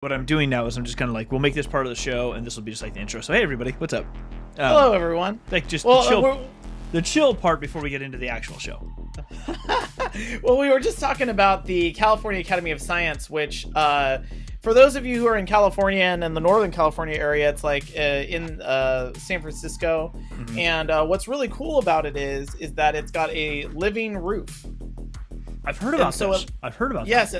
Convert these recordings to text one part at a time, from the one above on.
what I'm doing now is I'm just kind of like, we'll make this part of the show, and this will be just like the intro. So hey everybody, what's up? Hello everyone. Like just the chill part before we get into the actual show. Well, we were just talking about the California Academy of Science, which for those of you who are in California and in the Northern California area, it's like in San Francisco. Mm-hmm. And what's really cool about it is that it's got a living roof. I've heard about this. I've heard about yes,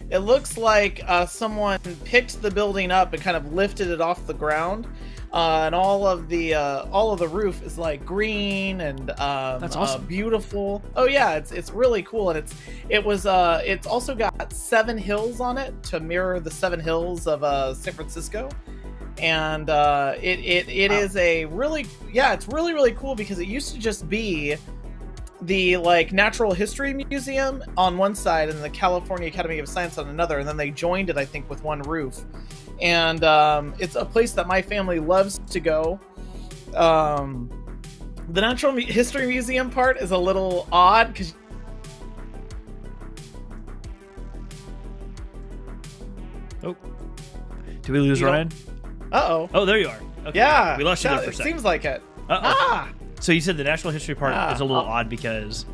it looks like someone picked the building up and kind of lifted it off the ground, and all of the roof is like green and that's awesome. Beautiful. Oh yeah, it's really cool, and it's also got 7 hills on it to mirror the 7 hills of San Francisco, and it wow. is it's really cool because it used to just be the like Natural History Museum on one side and the California Academy of Science on another, and then they joined it, I think, with one roof. And it's a place that my family loves to go. The Natural History Museum part is a little odd because did we lose Ryan? Oh, there you are. Okay. Yeah, we lost you there for a it second. Seems like it. Ah. So you said the natural history part is a little odd because...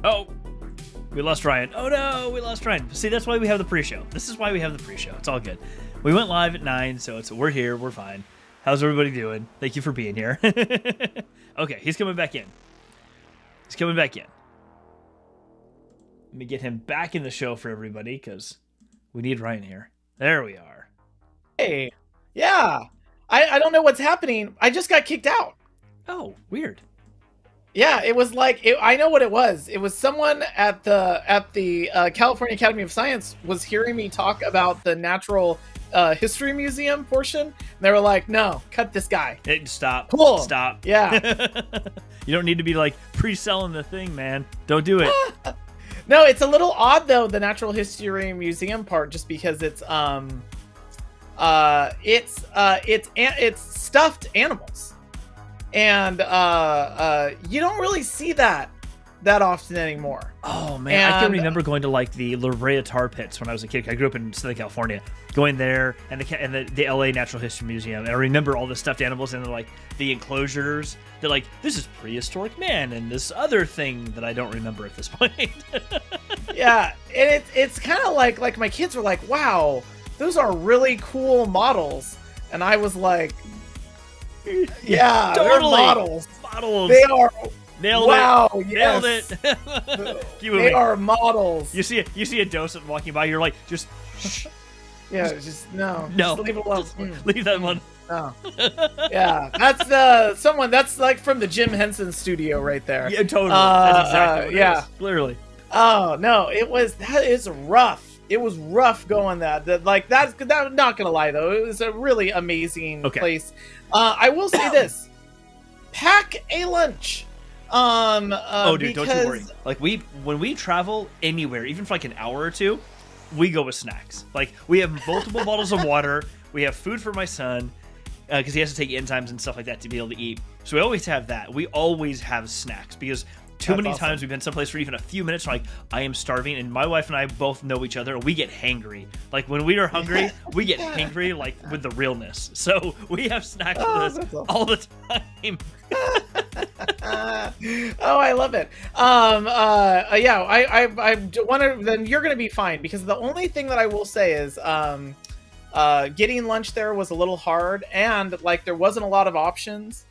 Oh, we lost Ryan. Oh no, we lost Ryan. See, that's why we have the pre-show. This is why we have the pre-show. It's all good. We went live at 9, so we're here. We're fine. How's everybody doing? Thank you for being here. Okay, he's coming back in. He's coming back in. Let me get him back in the show for everybody because we need Ryan here. There we are. Hey, yeah. I don't know what's happening. I just got kicked out. Oh, weird. Yeah, it was like I know what it was. It was someone at the California Academy of Science was hearing me talk about the Natural History Museum portion. And they were like, "No, cut this guy." Hey, stop. Cool. Stop. Yeah. You don't need to be like pre-selling the thing, man. Don't do it. No, it's a little odd though, the Natural History Museum part, just because it's stuffed animals, and you don't really see that often anymore. Oh man, I can remember going to like the La Brea Tar Pits when I was a kid. I grew up in Southern California, going there and the LA Natural History Museum, and I remember all the stuffed animals and like the enclosures. They're like, this is prehistoric man and this other thing that I don't remember at this point. Yeah, and it's kind of like my kids were like, wow, those are really cool models. And I was like, yeah, totally. They're models. They are. Nailed wow, it. Yes. Nailed it. They are models. You see a docent walking by, you're like, just shh. Yeah, just no. No. Just leave it alone. Leave that one. No. Yeah, that's someone that's like from the Jim Henson studio right there. Yeah, totally. That's exactly what it is. Clearly. Oh no, that is rough. It was rough going that not gonna lie though, it was a really amazing place. I will say this: pack a lunch. Dude, don't you worry. Like when we travel anywhere, even for like an hour or two, we go with snacks. Like we have multiple bottles of water. We have food for my son because he has to take enzymes and stuff like that to be able to eat. So we always have that. We always have snacks because too many times we've been someplace for even a few minutes, like I am starving, and my wife and I both know each other, and we get hangry. Like when we are hungry, we get hangry, like with the realness. So we have snacks with us all the time. Oh, I love it. Yeah, I wonder. Then you're gonna be fine because the only thing that I will say is, getting lunch there was a little hard, and like there wasn't a lot of options.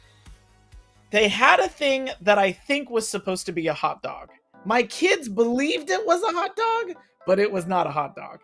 They had a thing that I think was supposed to be a hot dog. My kids believed it was a hot dog, but it was not a hot dog.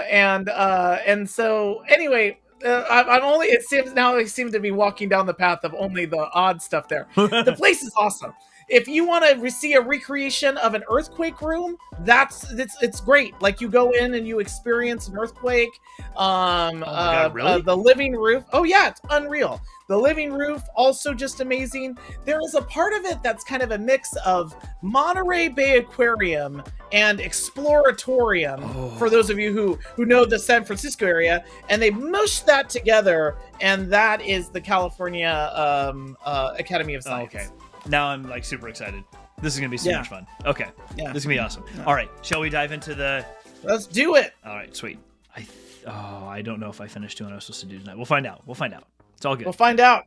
And so anyway, I'm only. It seems now they seem to be walking down the path of only the odd stuff there. The place is awesome. If you want to see a recreation of an earthquake room, it's great. Like you go in and you experience an earthquake. God, really? The living roof. Oh yeah, it's unreal. The living roof also just amazing. There is a part of it that's kind of a mix of Monterey Bay Aquarium and Exploratorium, for those of you who know the San Francisco area, and they mushed that together, and that is the California Academy of Science. Okay. Now I'm like super excited. This is gonna be so much fun. Okay, this is gonna be awesome. All right, shall we dive into the Let's do it. All right, sweet. I don't know if I finished doing what I was supposed to do tonight. We'll find out. It's all good. We'll find out.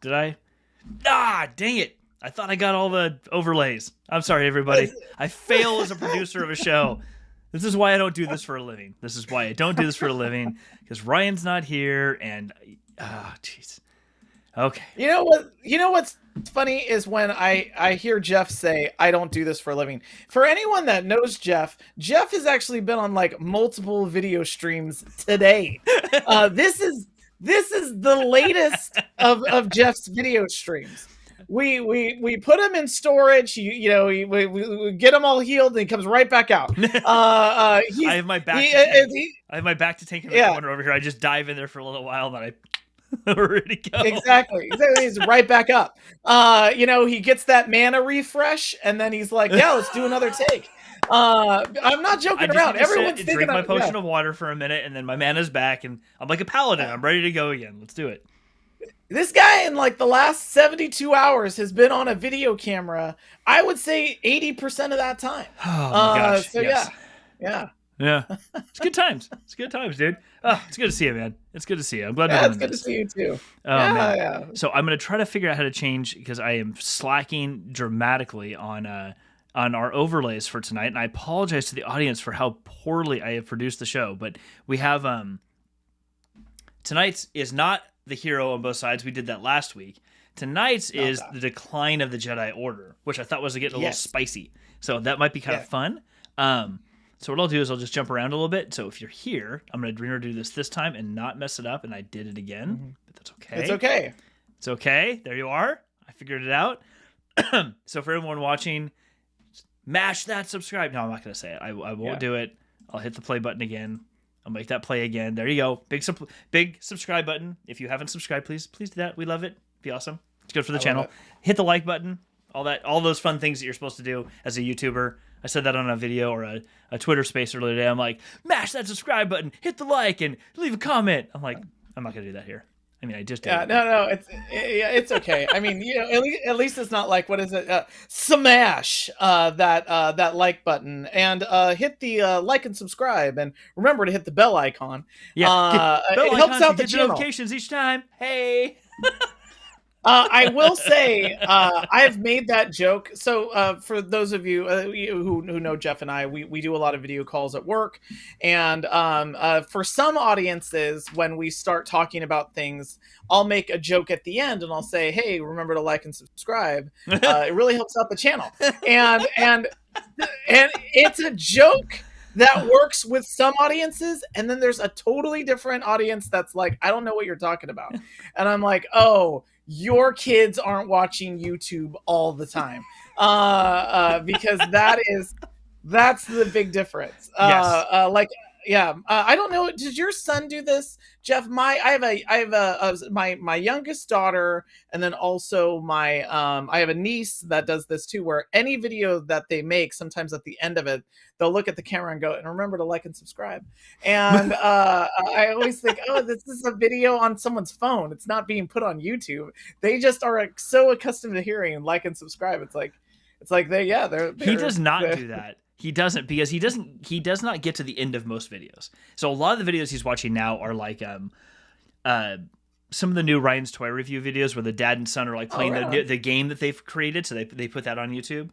Did I? Dang it. I thought I got all the overlays. I'm sorry, everybody. I fail as a producer of a show. This is why I don't do this for a living. Because Ryan's not here, and jeez. Okay. You know what? What's funny is when I hear Jeff say, "I don't do this for a living." For anyone that knows Jeff has actually been on like multiple video streams today. This is the latest of Jeff's video streams. We put him in storage. We get him all healed, and he comes right back out. I have my back. I have my back to tank in the corner over here. I just dive in there for a little while, and then I ready to go. Exactly. He's right back up. He gets that mana refresh, and then he's like, "Yeah, let's do another take." I'm not joking around. Everyone's thinking drink my potion of water for a minute, and then my mana's back, and I'm like a paladin. I'm ready to go again. Let's do it. This guy in like the last 72 hours has been on a video camera, I would say 80% of that time. Oh my gosh. So yes. Yeah. It's good times. Dude. It's good to see you, man. It's good to see you. I'm glad you're doing this. It's good to see you too. Man. So I'm going to try to figure out how to change, because I am slacking dramatically on our overlays for tonight, and I apologize to the audience for how poorly I have produced the show, but we have tonight's is not the hero on both sides. We did that last week. Tonight's is the decline of the Jedi Order, which I thought was getting a little spicy. So that might be kind of fun. So what I'll do is I'll just jump around a little bit. So if you're here, I'm going to do this time and not mess it up. And I did it again, but that's okay. It's okay. There you are. I figured it out. So for everyone watching, mash that subscribe. No, I'm not going to say it. I won't do it. I'll hit the play button again. I'll make that play again. There you go. Big subscribe button. If you haven't subscribed, please do that. We love it. Be awesome. It's good for the channel. Hit the like button. All those fun things that you're supposed to do as a YouTuber. I said that on a video or a Twitter space earlier today. I'm like, mash that subscribe button, hit the like, and leave a comment. I'm like, I'm not going to do that here. I mean, I just did. No, it's okay. I mean, at least it's not like, what is it? Smash that like button and hit the like and subscribe, and remember to hit the bell icon. Yeah, it helps out the channel. Notifications each time. Hey. I will say I've made that joke. So for those of you who know Jeff and I, we do a lot of video calls at work, and for some audiences, when we start talking about things, I'll make a joke at the end, and I'll say, "Hey, remember to like and subscribe." It really helps out the channel, and it's a joke that works with some audiences, and then there's a totally different audience that's like, "I don't know what you're talking about," and I'm like, "Oh, your kids aren't watching YouTube all the time," because that's the big difference. Yes. I don't know. Does your son do this, Jeff? I have my youngest daughter, and then also I have a niece that does this too. Where any video that they make, sometimes at the end of it, they'll look at the camera and go, "And remember to like and subscribe." And I always think, "Oh, this is a video on someone's phone. It's not being put on YouTube." They just are so accustomed to hearing like and subscribe. It's like they're he does not do that. He doesn't, because he does not get to the end of most videos. So a lot of the videos he's watching now are like some of the new Ryan's Toy Review videos where the dad and son are like playing the game that they've created. So they put that on YouTube.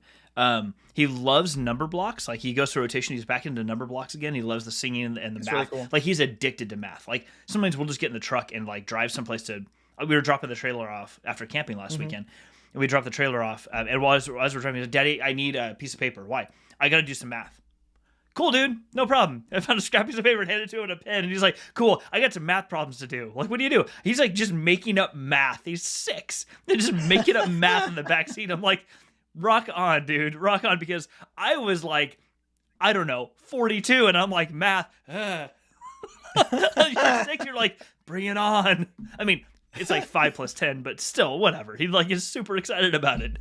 He loves number blocks. Like he goes through rotation. He's back into number blocks again. He loves the singing and the math. Really cool. Like he's addicted to math. Like sometimes we'll just get in the truck and like drive someplace to. We were dropping the trailer off after camping last weekend, and we dropped the trailer off. And as we're driving, he said, "Daddy, I need a piece of paper." Why? "I got to do some math." "Cool, dude. No problem." I found a scrap piece of paper and handed it to him and a pen. And he's like, "Cool. I got some math problems to do." Like, what do you do? He's like just making up math. He's 6. They're just making up math in the backseat. I'm like, rock on, dude. Rock on. Because I was like, I don't know, 42. And I'm like, math. You're 6. You're like, bring it on. I mean, it's like 5 plus 10, but still, whatever. He like is super excited about it.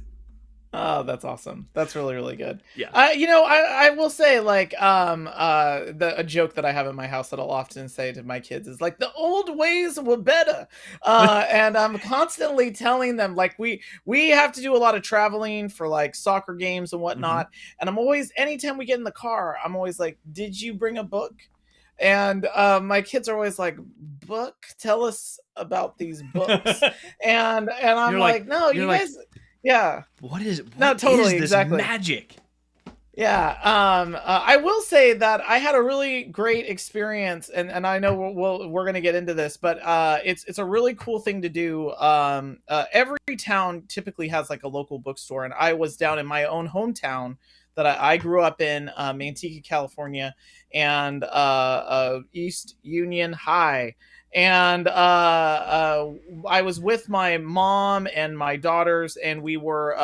Oh, that's awesome. That's really, really good. Yeah. I will say, like, a joke that I have in my house that I'll often say to my kids is like, the old ways were better. And I'm constantly telling them, like, we have to do a lot of traveling for like soccer games and whatnot. And I'm always, anytime we get in the car, I'm always like, did you bring a book? And my kids are always like, book, tell us about these books. And I'm You're like, no, you're you like, guys, yeah. what is No, totally, this exactly. magic? Yeah, I will say that I had a really great experience, and I know we're gonna get into this, but it's a really cool thing to do. Every town typically has like a local bookstore, and I was down in my own hometown that I grew up in, Manteca, California, and East Union High. And I was with my mom and my daughters, and we were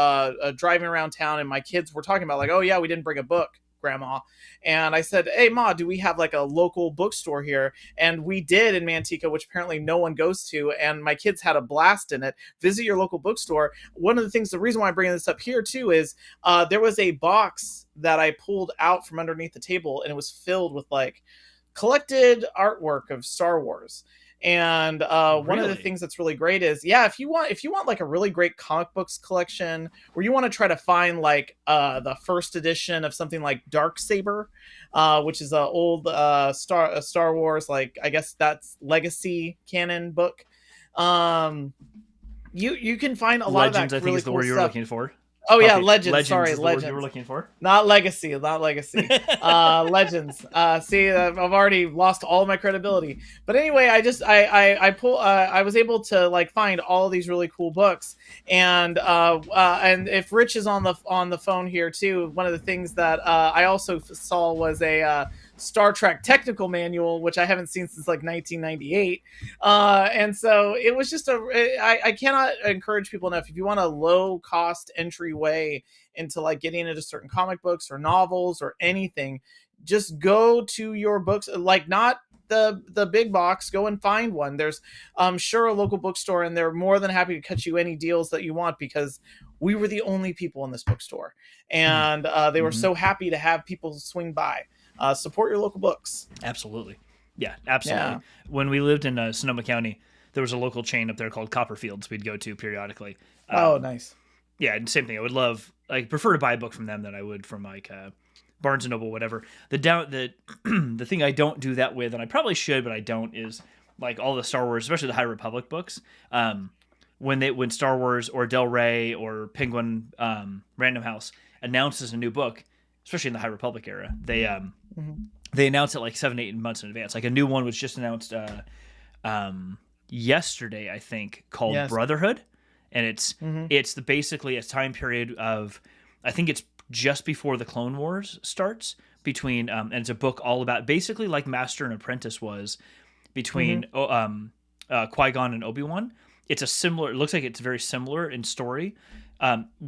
driving around town, and my kids were talking about like, oh yeah, we didn't bring a book, grandma. And I said, hey ma, do we have like a local bookstore here? And we did in Manteca, which apparently no one goes to, and my kids had a blast in it. Visit your local bookstore. One of the things, the reason why I'm bringing this up here too is there was a box that I pulled out from underneath the table, and it was filled with like collected artwork of Star Wars. And one of the things that's really great is, yeah, if you want like a really great comic books collection, or you want to try to find like the first edition of something like Darksaber, which is an old Star Wars, like I guess that's legacy canon book. You can find a lot of that. Legends, I think, really is the cool word you were stuff. looking for. Oh yeah, Legends. Sorry, is the Legends. word you were looking for. Not Legacy. Legends. See, I've already lost all my credibility. But anyway, I was able to like find all these really cool books, and if Rich is on the phone here too, one of the things that I also saw was a Star Trek technical manual, which I haven't seen since like 1998. And so it was just I cannot encourage people enough. If you want a low cost entry way into like getting into certain comic books or novels or anything, just go to your books, like not the big box, go and find one. There's sure a local bookstore, and they're more than happy to cut you any deals that you want, because we were the only people in this bookstore, and they were so happy to have people swing by. Support your local books. Absolutely. Yeah, absolutely. Yeah. When we lived in Sonoma County, there was a local chain up there called Copperfields we'd go to periodically. Oh, nice. Yeah, and same thing. I would prefer to buy a book from them than I would from like Barnes and Noble, whatever. The thing I don't do that with, and I probably should, but I don't, is like all the Star Wars, especially the High Republic books. When Star Wars or Del Rey or Penguin Random House announces a new book, especially in the High Republic era, they announce it like 7-8 months in advance. Like a new one was just announced yesterday, I think, called Brotherhood, and it's basically a time period of, I think it's just before the Clone Wars starts, between and it's a book all about basically like Master and Apprentice was between Qui-Gon and Obi-Wan. It looks like it's very similar in story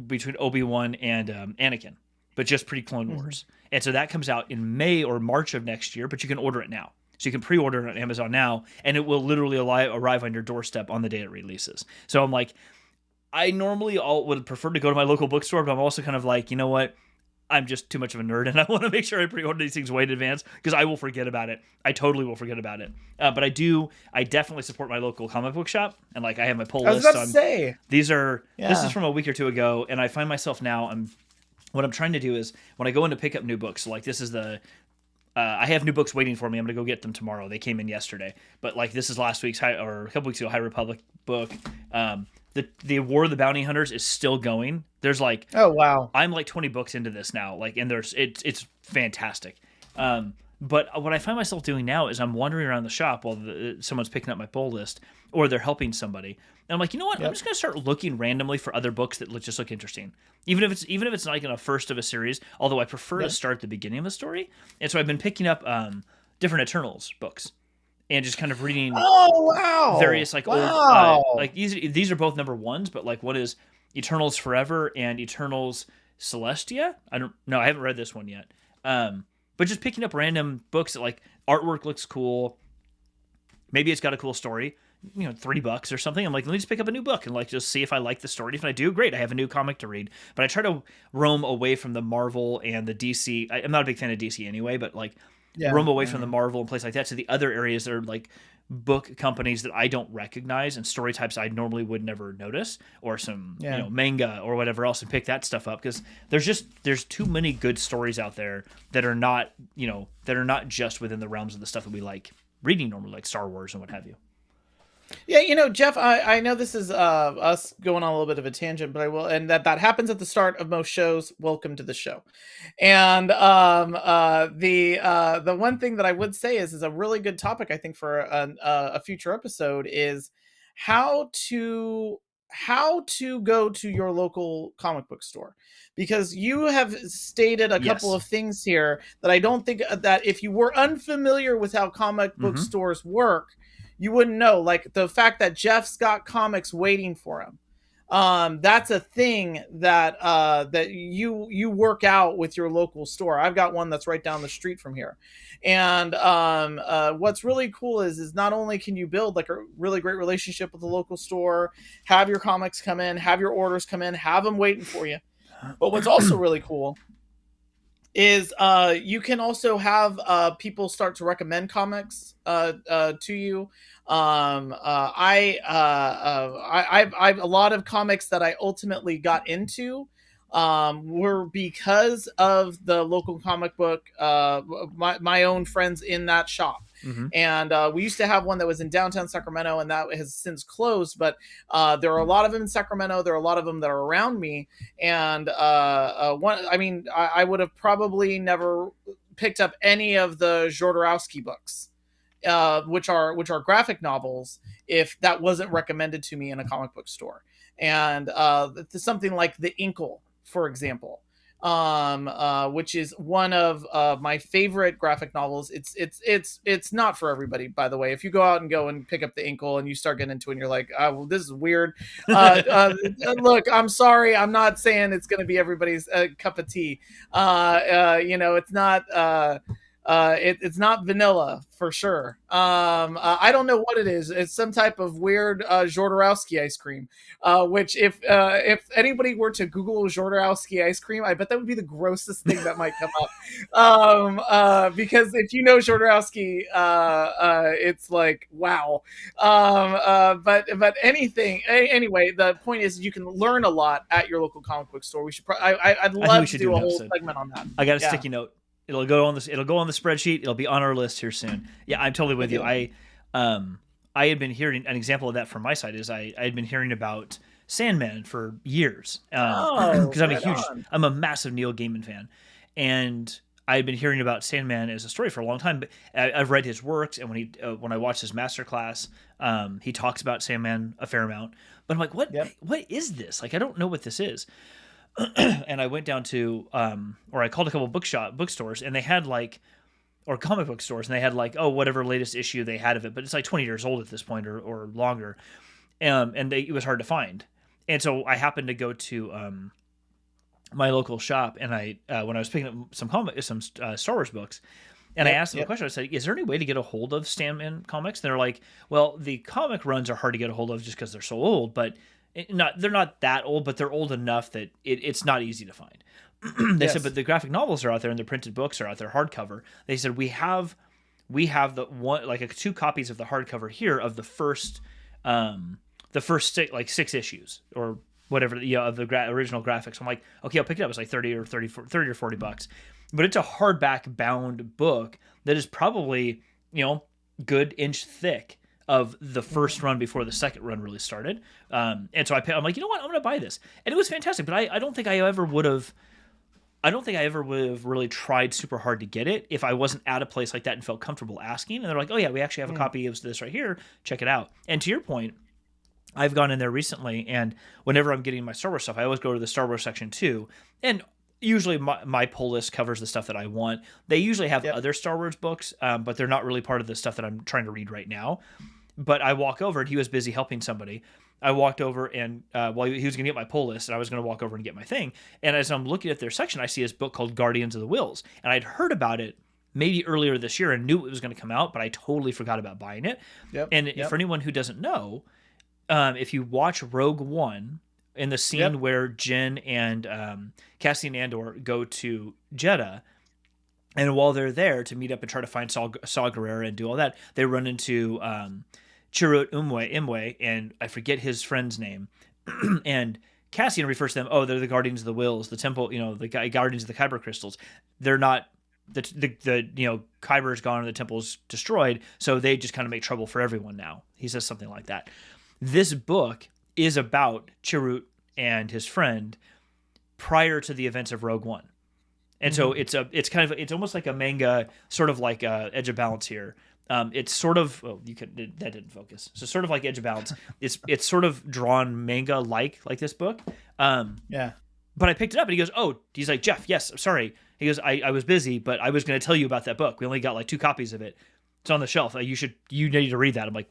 between Obi-Wan and Anakin, but just pre-Clone Wars. And so that comes out in May or March of next year, but you can order it now. So you can pre-order it on Amazon now, and it will literally arrive on your doorstep on the day it releases. So I'm like, I normally would prefer to go to my local bookstore, but I'm also kind of like, you know what? I'm just too much of a nerd, and I want to make sure I pre-order these things way in advance, because I will forget about it. I totally will forget about it. But I definitely support my local comic book shop, and like I have my pull list. I was about to say. This is from a week or two ago, and I find myself now, what I'm trying to do is when I go in to pick up new books, so like this is I have new books waiting for me. I'm going to go get them tomorrow. They came in yesterday. But like this is last week's or a couple weeks ago High Republic book. The War of the Bounty Hunters is still going. There's like, oh wow, I'm like 20 books into this now. Like, and it's fantastic. But what I find myself doing now is I'm wandering around the shop while someone's picking up my pull list, or they're helping somebody. And I'm like, you know what? I'm just going to start looking randomly for other books that just look interesting. Even if it's not like in a first of a series, although I prefer to start at the beginning of a story. And so I've been picking up different Eternals books and just kind of reading various like old like these are both number ones, but like what is Eternals Forever and Eternals Celestia? I haven't read this one yet. But just picking up random books that like artwork looks cool. Maybe it's got a cool story. $3 or something. I'm like, let me just pick up a new book and like just see if I like the story. If I do, great, I have a new comic to read. But I try to roam away from the Marvel and the DC. I'm not a big fan of DC anyway, but like roam away from the Marvel and places like that to the other areas that are like book companies that I don't recognize and story types I normally would never notice, or some manga or whatever else, and pick that stuff up, because there's too many good stories out there that are not just within the realms of the stuff that we like reading normally, like Star Wars and what have you. Yeah, Jeff, I know this is us going on a little bit of a tangent, but I will, and that happens at the start of most shows. Welcome to the show. And the one thing that I would say is a really good topic, I think, for a future episode, is how to go to your local comic book store, because you have stated a couple of things here that I don't think that if you were unfamiliar with how comic book stores work, you wouldn't know. Like the fact that Jeff's got comics waiting for him. That's a thing that that you work out with your local store. I've got one that's right down the street from here. And what's really cool is not only can you build like a really great relationship with the local store, have your comics come in, have your orders come in, have them waiting for you, but what's also really cool is you can also have people start to recommend comics to you. I've a lot of comics that I ultimately got into were because of the local comic book, my own friends in that shop. And we used to have one that was in downtown Sacramento, and that has since closed, but there are a lot of them in Sacramento. There are a lot of them that are around me. And I would have probably never picked up any of the Jodorowsky books, which are graphic novels, if that wasn't recommended to me in a comic book store. And something like The Inkle, for example, which is one of my favorite graphic novels. It's not for everybody, by the way. If you go out and pick up The Inkle and you start getting into it and you're like, oh, well, this is weird. Look, I'm sorry. I'm not saying it's going to be everybody's cup of tea. It's not... it's not vanilla for sure. I don't know what it is. It's some type of weird Jodorowsky ice cream. Which if anybody were to Google Jodorowsky ice cream, I bet that would be the grossest thing that might come up. Because if you know Jodorowsky, it's like wow. But anything anyway. The point is, you can learn a lot at your local comic book store. We should. I'd love to do a whole segment on that. I got a sticky note. It'll go on this. It'll go on the spreadsheet. It'll be on our list here soon. Yeah, I'm totally with you. I had been hearing an example of that from my side. Is I had been hearing about Sandman for years because I'm a massive Neil Gaiman fan, and I had been hearing about Sandman as a story for a long time. But I've read his works, and when I watched his masterclass, he talks about Sandman a fair amount. But I'm like, what is this? Like, I don't know what this is. And I went down to, or I called a couple bookstores, and they had or comic book stores, and they had whatever latest issue they had of it, but it's like 20 years old at this point or longer. And it was hard to find. And so I happened to go to, my local shop, and when I was picking up some Star Wars books, and I asked them a question. I said, is there any way to get a hold of Sandman comics? And they're like, well, the comic runs are hard to get a hold of just because they're so old, but they're not that old, but they're old enough that it's not easy to find. They said, but the graphic novels are out there and the printed books are out there, hardcover. They said, we have the one, like 2 copies of the hardcover here of the first 6 issues or whatever, of the original graphics. I'm like, okay, I'll pick it up. It's like $30 or $40, but it's a hardback bound book that is probably, good inch thick of the first run before the second run really started. And so I'm like, you know what? I'm going to buy this. And it was fantastic, but I don't think I ever would have really tried super hard to get it if I wasn't at a place like that and felt comfortable asking. And they're like, oh yeah, we actually have a copy of this right here. Check it out. And to your point, I've gone in there recently, and whenever I'm getting my Star Wars stuff, I always go to the Star Wars section too. And usually my pull list covers the stuff that I want. They usually have other Star Wars books, but they're not really part of the stuff that I'm trying to read right now. But I walk over, and he was busy helping somebody. I walked over, and while he was going to get my pull list, and I was going to walk over and get my thing. And as I'm looking at their section, I see this book called Guardians of the Whills. And I'd heard about it maybe earlier this year and knew it was going to come out, but I totally forgot about buying it. And for anyone who doesn't know, if you watch Rogue One, in the scene where Jin and Cassian Andor go to Jeddah, and while they're there to meet up and try to find Saw Gerrera and do all that, they run into Chirrut Imwe, and I forget his friend's name. And Cassian refers to them, oh, they're the Guardians of the Wills, the Temple, the Guardians of the Kyber Crystals. They're not, the Kyber is gone and the Temple's destroyed, so they just kind of make trouble for everyone now. He says something like that. This book is about Chirrut and his friend prior to the events of Rogue One. And so it's almost like a manga, sort of like Edge of Balance here. It's sort of that didn't focus. So sort of like Edge of Balance. It's sort of drawn manga like this book. But I picked it up and he goes, he's like, Jeff, yes, sorry. He goes, I was busy, but I was going to tell you about that book. We only got like 2 copies of it. It's on the shelf. You need to read that. I'm like,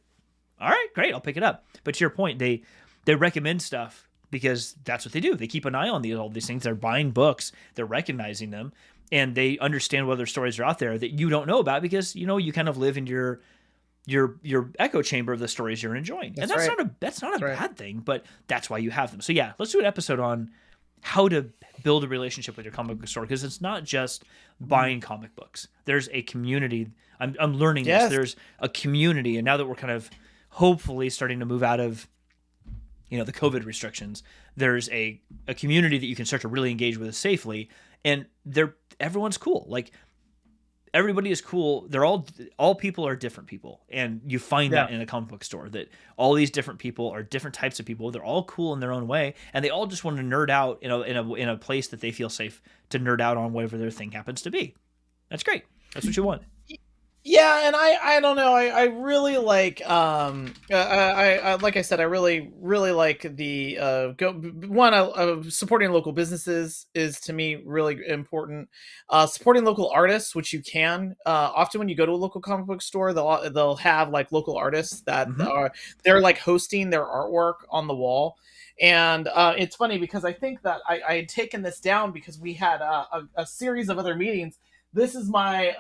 all right, great, I'll pick it up. But to your point, they recommend stuff because that's what they do. They keep an eye on all these things. They're buying books, they're recognizing them, and they understand what other stories are out there that you don't know about because you kind of live in your echo chamber of the stories you're enjoying. That's not a bad thing, but that's why you have them. So yeah, let's do an episode on how to build a relationship with your comic book store, because it's not just buying comic books. There's a community. I'm learning this. There's a community, and now that we're kind of hopefully starting to move out of the COVID restrictions, there's a community that you can start to really engage with safely, and everyone's cool. Like, everybody is cool. They're all people are different people, and you find that in a comic book store, that all these different people are different types of people. They're all cool in their own way, and they all just want to nerd out in a place that they feel safe to nerd out on whatever their thing happens to be. That's great. That's what you want. Yeah, and I don't know. I really like like I said, I really like the supporting local businesses is to me really important. Supporting local artists, which you can often when you go to a local comic book store, they'll have like local artists that they're like hosting their artwork on the wall. And it's funny because I think that I had taken this down because we had a series of other meetings. This is my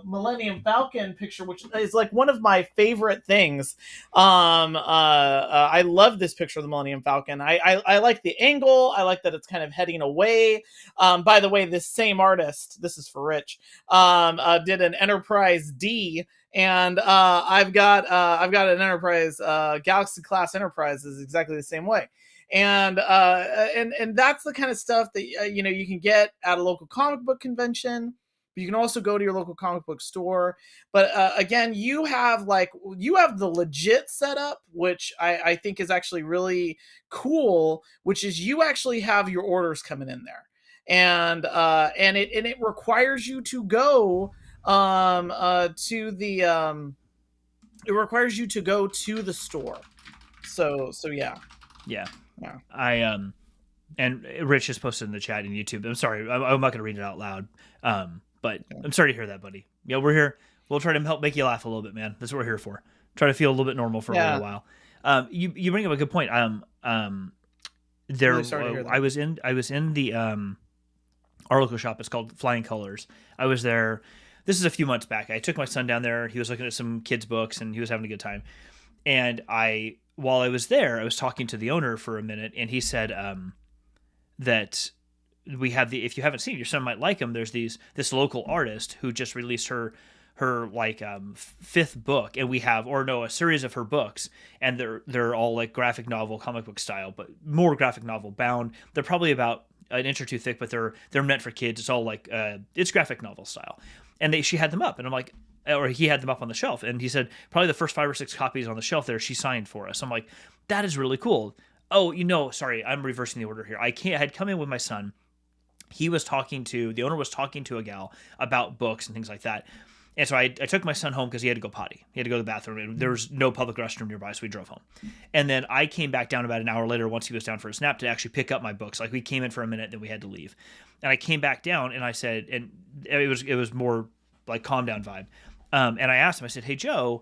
Millennium Falcon picture, which is like one of my favorite things. I love this picture of the Millennium Falcon. I like the angle. I like that it's kind of heading away. By the way, this same artist, this is for Rich, did an Enterprise D, and I've got an Enterprise Galaxy class Enterprise is exactly the same way. And that's the kind of stuff that you can get at a local comic book convention. You can also go to your local comic book store. But again, you have the legit setup, which I think is actually really cool, which is you actually have your orders coming in there. And it requires you to go to the store. So yeah. Yeah. And Rich just posted in the chat in YouTube. I'm sorry, I'm not going to read it out loud. But I'm sorry to hear that, buddy. Yeah, we're here. We'll try to help make you laugh a little bit, man. That's what we're here for. Try to feel a little bit normal for a little while. You bring up a good point. Really sorry to hear that. I was in the our local shop. It's called Flying Colors. I was there. This is a few months back. I took my son down there. He was looking at some kids' books, and he was having a good time. And while I was there, I was talking to the owner for a minute, and he said that we have if you haven't seen it, your son might like him. There's this local artist who just released her like fifth book, and a series of her books, and they're all like graphic novel, comic book style, but more graphic novel bound. They're probably about an inch or two thick, but they're meant for kids. It's all like it's graphic novel style, and she had them up, and I'm like, or he had them up on the shelf, and he said probably the first 5 or 6 copies on the shelf there she signed for us. I'm like, that is really cool. Oh, sorry, I'm reversing the order here. I had come in with my son. The owner was talking to a gal about books and things like that. And so I took my son home because he had to go potty. He had to go to the bathroom, and there was no public restroom nearby, so we drove home. And then I came back down about an hour later once he was down for a nap to actually pick up my books. Like, we came in for a minute, then we had to leave. And I came back down, and I said, and it was more like calm down vibe. And I asked him, I said, hey, Joe,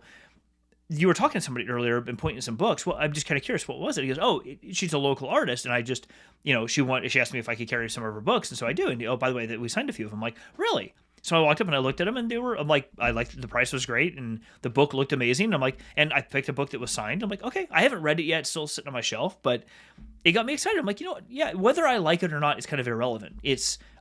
you were talking to somebody earlier and pointing to some books. Well, I'm just kind of curious, what was it? He goes, oh, she's a local artist, and I just, she asked me if I could carry some of her books, and so I do. And by the way, that we signed a few of them. I'm like, really? So I walked up and I looked at them, and I'm like, I liked the price was great, and the book looked amazing. I'm like, and I picked a book that was signed. I'm like, okay, I haven't read it yet, it's still sitting on my shelf, but it got me excited. I'm like, you know what? Yeah, whether I like it or not is kind of irrelevant.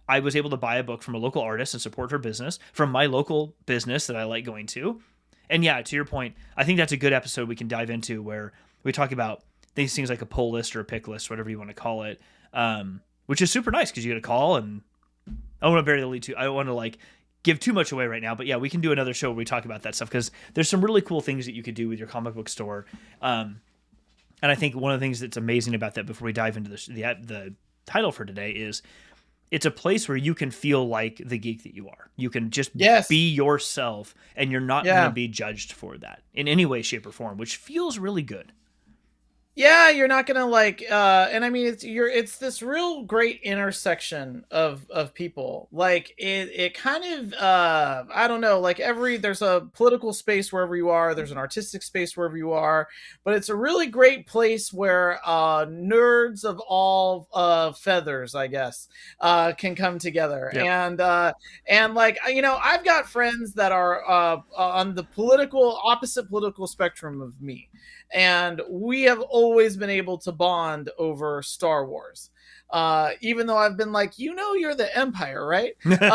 I was able to buy a book from a local artist and support her business from my local business that I like going to. And yeah, to your point, I think that's a good episode we can dive into where we talk about these things like a pull list or a pick list, whatever you want to call it, which is super nice because you get a call. And I don't want to bury the lead too. I don't want to like give too much away right now, but yeah, we can do another show where we talk about that stuff because there's some really cool things that you could do with your comic book store. And I think one of the things that's amazing about that before we dive into the title for today is it's a place where you can feel like the geek that you are. You can just be yourself, and you're not going to be judged for that in any way, shape, or form, which feels really good. Yeah, you're not gonna like, and I mean, it's this real great intersection of people. Like it kind of, I don't know, like there's a political space wherever you are, there's an artistic space wherever you are, but it's a really great place where nerds of all feathers, I guess, can come together. Yep. And like, you know, I've got friends that are on the opposite political spectrum of me. And we have always been able to bond over Star Wars. Even though I've been like, you know, you're the Empire, right? But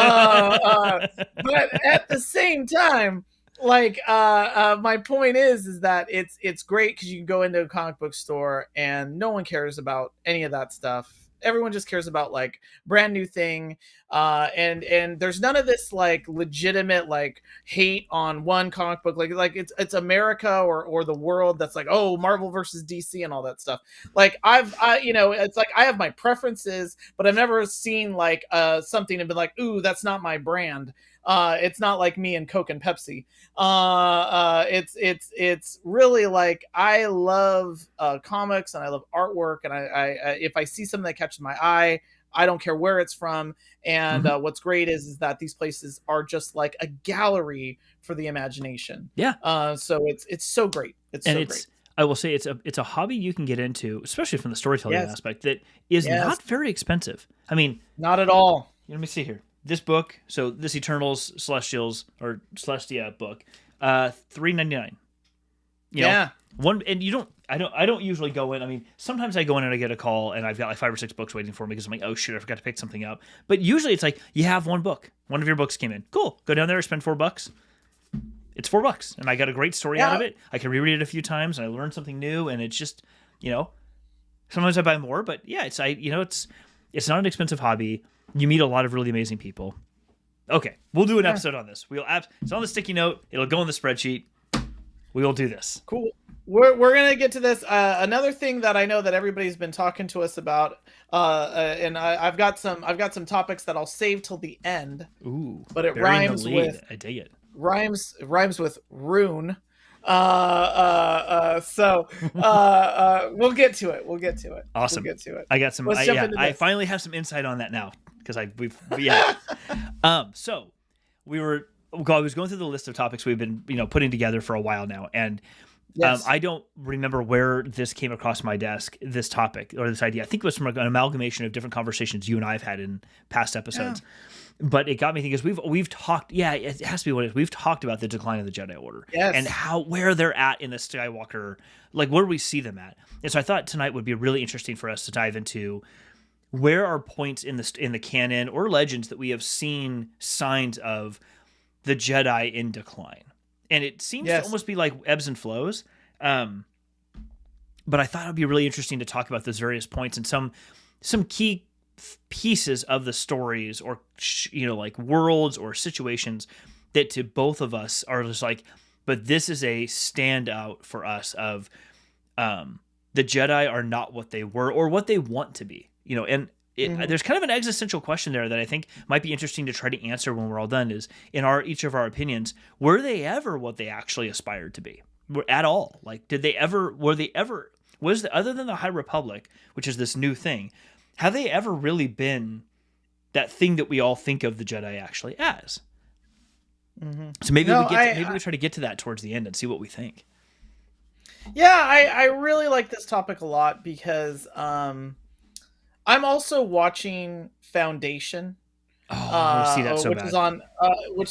at the same time, like, my point is that it's great because you can go into a comic book store and no one cares about any of that stuff. Everyone just cares about like brand new thing. And there's none of this like legitimate like hate on one comic book. Like it's America or the world that's like, oh, Marvel versus DC and all that stuff. Like you know, it's like I have my preferences, but I've never seen like something and been like, ooh, that's not my brand. It's not like me and Coke and Pepsi. It's really like I love comics and I love artwork, and I if I see something that catches my eye, I don't care where it's from. And what's great is that these places are just like a gallery for the imagination. Yeah. So it's so great. It's so great. I will say it's a hobby you can get into, especially from the storytelling aspect, that is not very expensive. I mean, not at all. Let me see here. This book, so this Eternals Celestials or Celestia book, $3.99. You know, one, and you don't. I don't usually go in. I mean, sometimes I go in and I get a call and I've got like 5 or 6 books waiting for me because I'm like, oh shit, I forgot to pick something up. But usually it's like you have one book. One of your books came in. Cool. Go down there, spend $4. It's $4, and I got a great story out of it. I can reread it a few times, and I learned something new. And it's just, you know, sometimes I buy more, but yeah, it's not an expensive hobby. You meet a lot of really amazing people. Okay, we'll do an episode on this. It's on the sticky note. It'll go in the spreadsheet. We will do this. Cool. We're gonna get to this. Another thing that I know that everybody's been talking to us about, and I've got some topics that I'll save till the end. Ooh, but it rhymes with. I dig it. Rhymes with rune. So we'll get to it. Awesome. We'll get to it. I got some. I finally have some insight on that now because I was going through the list of topics we've been putting together for a while now, and I don't remember where this came across my desk, this topic or this idea. I think it was from an amalgamation of different conversations you and I have had in past episodes. Yeah. But it got me thinking because we've talked. Yeah, it has to be what it is. We've talked about the decline of the Jedi Order and where they're at in the Skywalker, like where do we see them at? And so I thought tonight would be really interesting for us to dive into where are points in the canon or legends that we have seen signs of the Jedi in decline, and it seems to almost be like ebbs and flows. But I thought it'd be really interesting to talk about those various points and some key pieces of the stories or like worlds or situations that to both of us are just like, but this is a standout for us of the Jedi are not what they were or what they want to be, and there's kind of an existential question there that I think might be interesting to try to answer when we're all done is in each of our opinions, were they ever what they actually aspired to be at all? Like, other than the High Republic, which is this new thing, have they ever really been that thing that we all think of the Jedi actually as? Mm-hmm. So maybe we try to get to that towards the end and see what we think. Yeah, I really like this topic a lot because I'm also watching Foundation, Oh, I want to see that so which bad.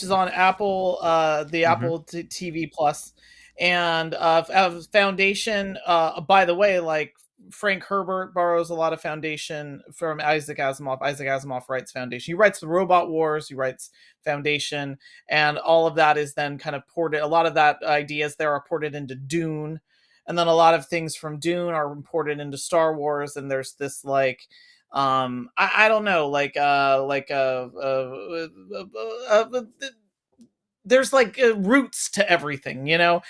is on Apple, the Apple TV Plus, and Foundation. By the way, like Frank Herbert borrows a lot of Foundation from Isaac Asimov. Isaac Asimov writes Foundation. He writes the Robot Wars. He writes Foundation, and all of that is then kind of ported. A lot of that ideas there are ported into Dune, and then a lot of things from Dune are imported into Star Wars. And there's this like I don't know, there's like roots to everything, you know.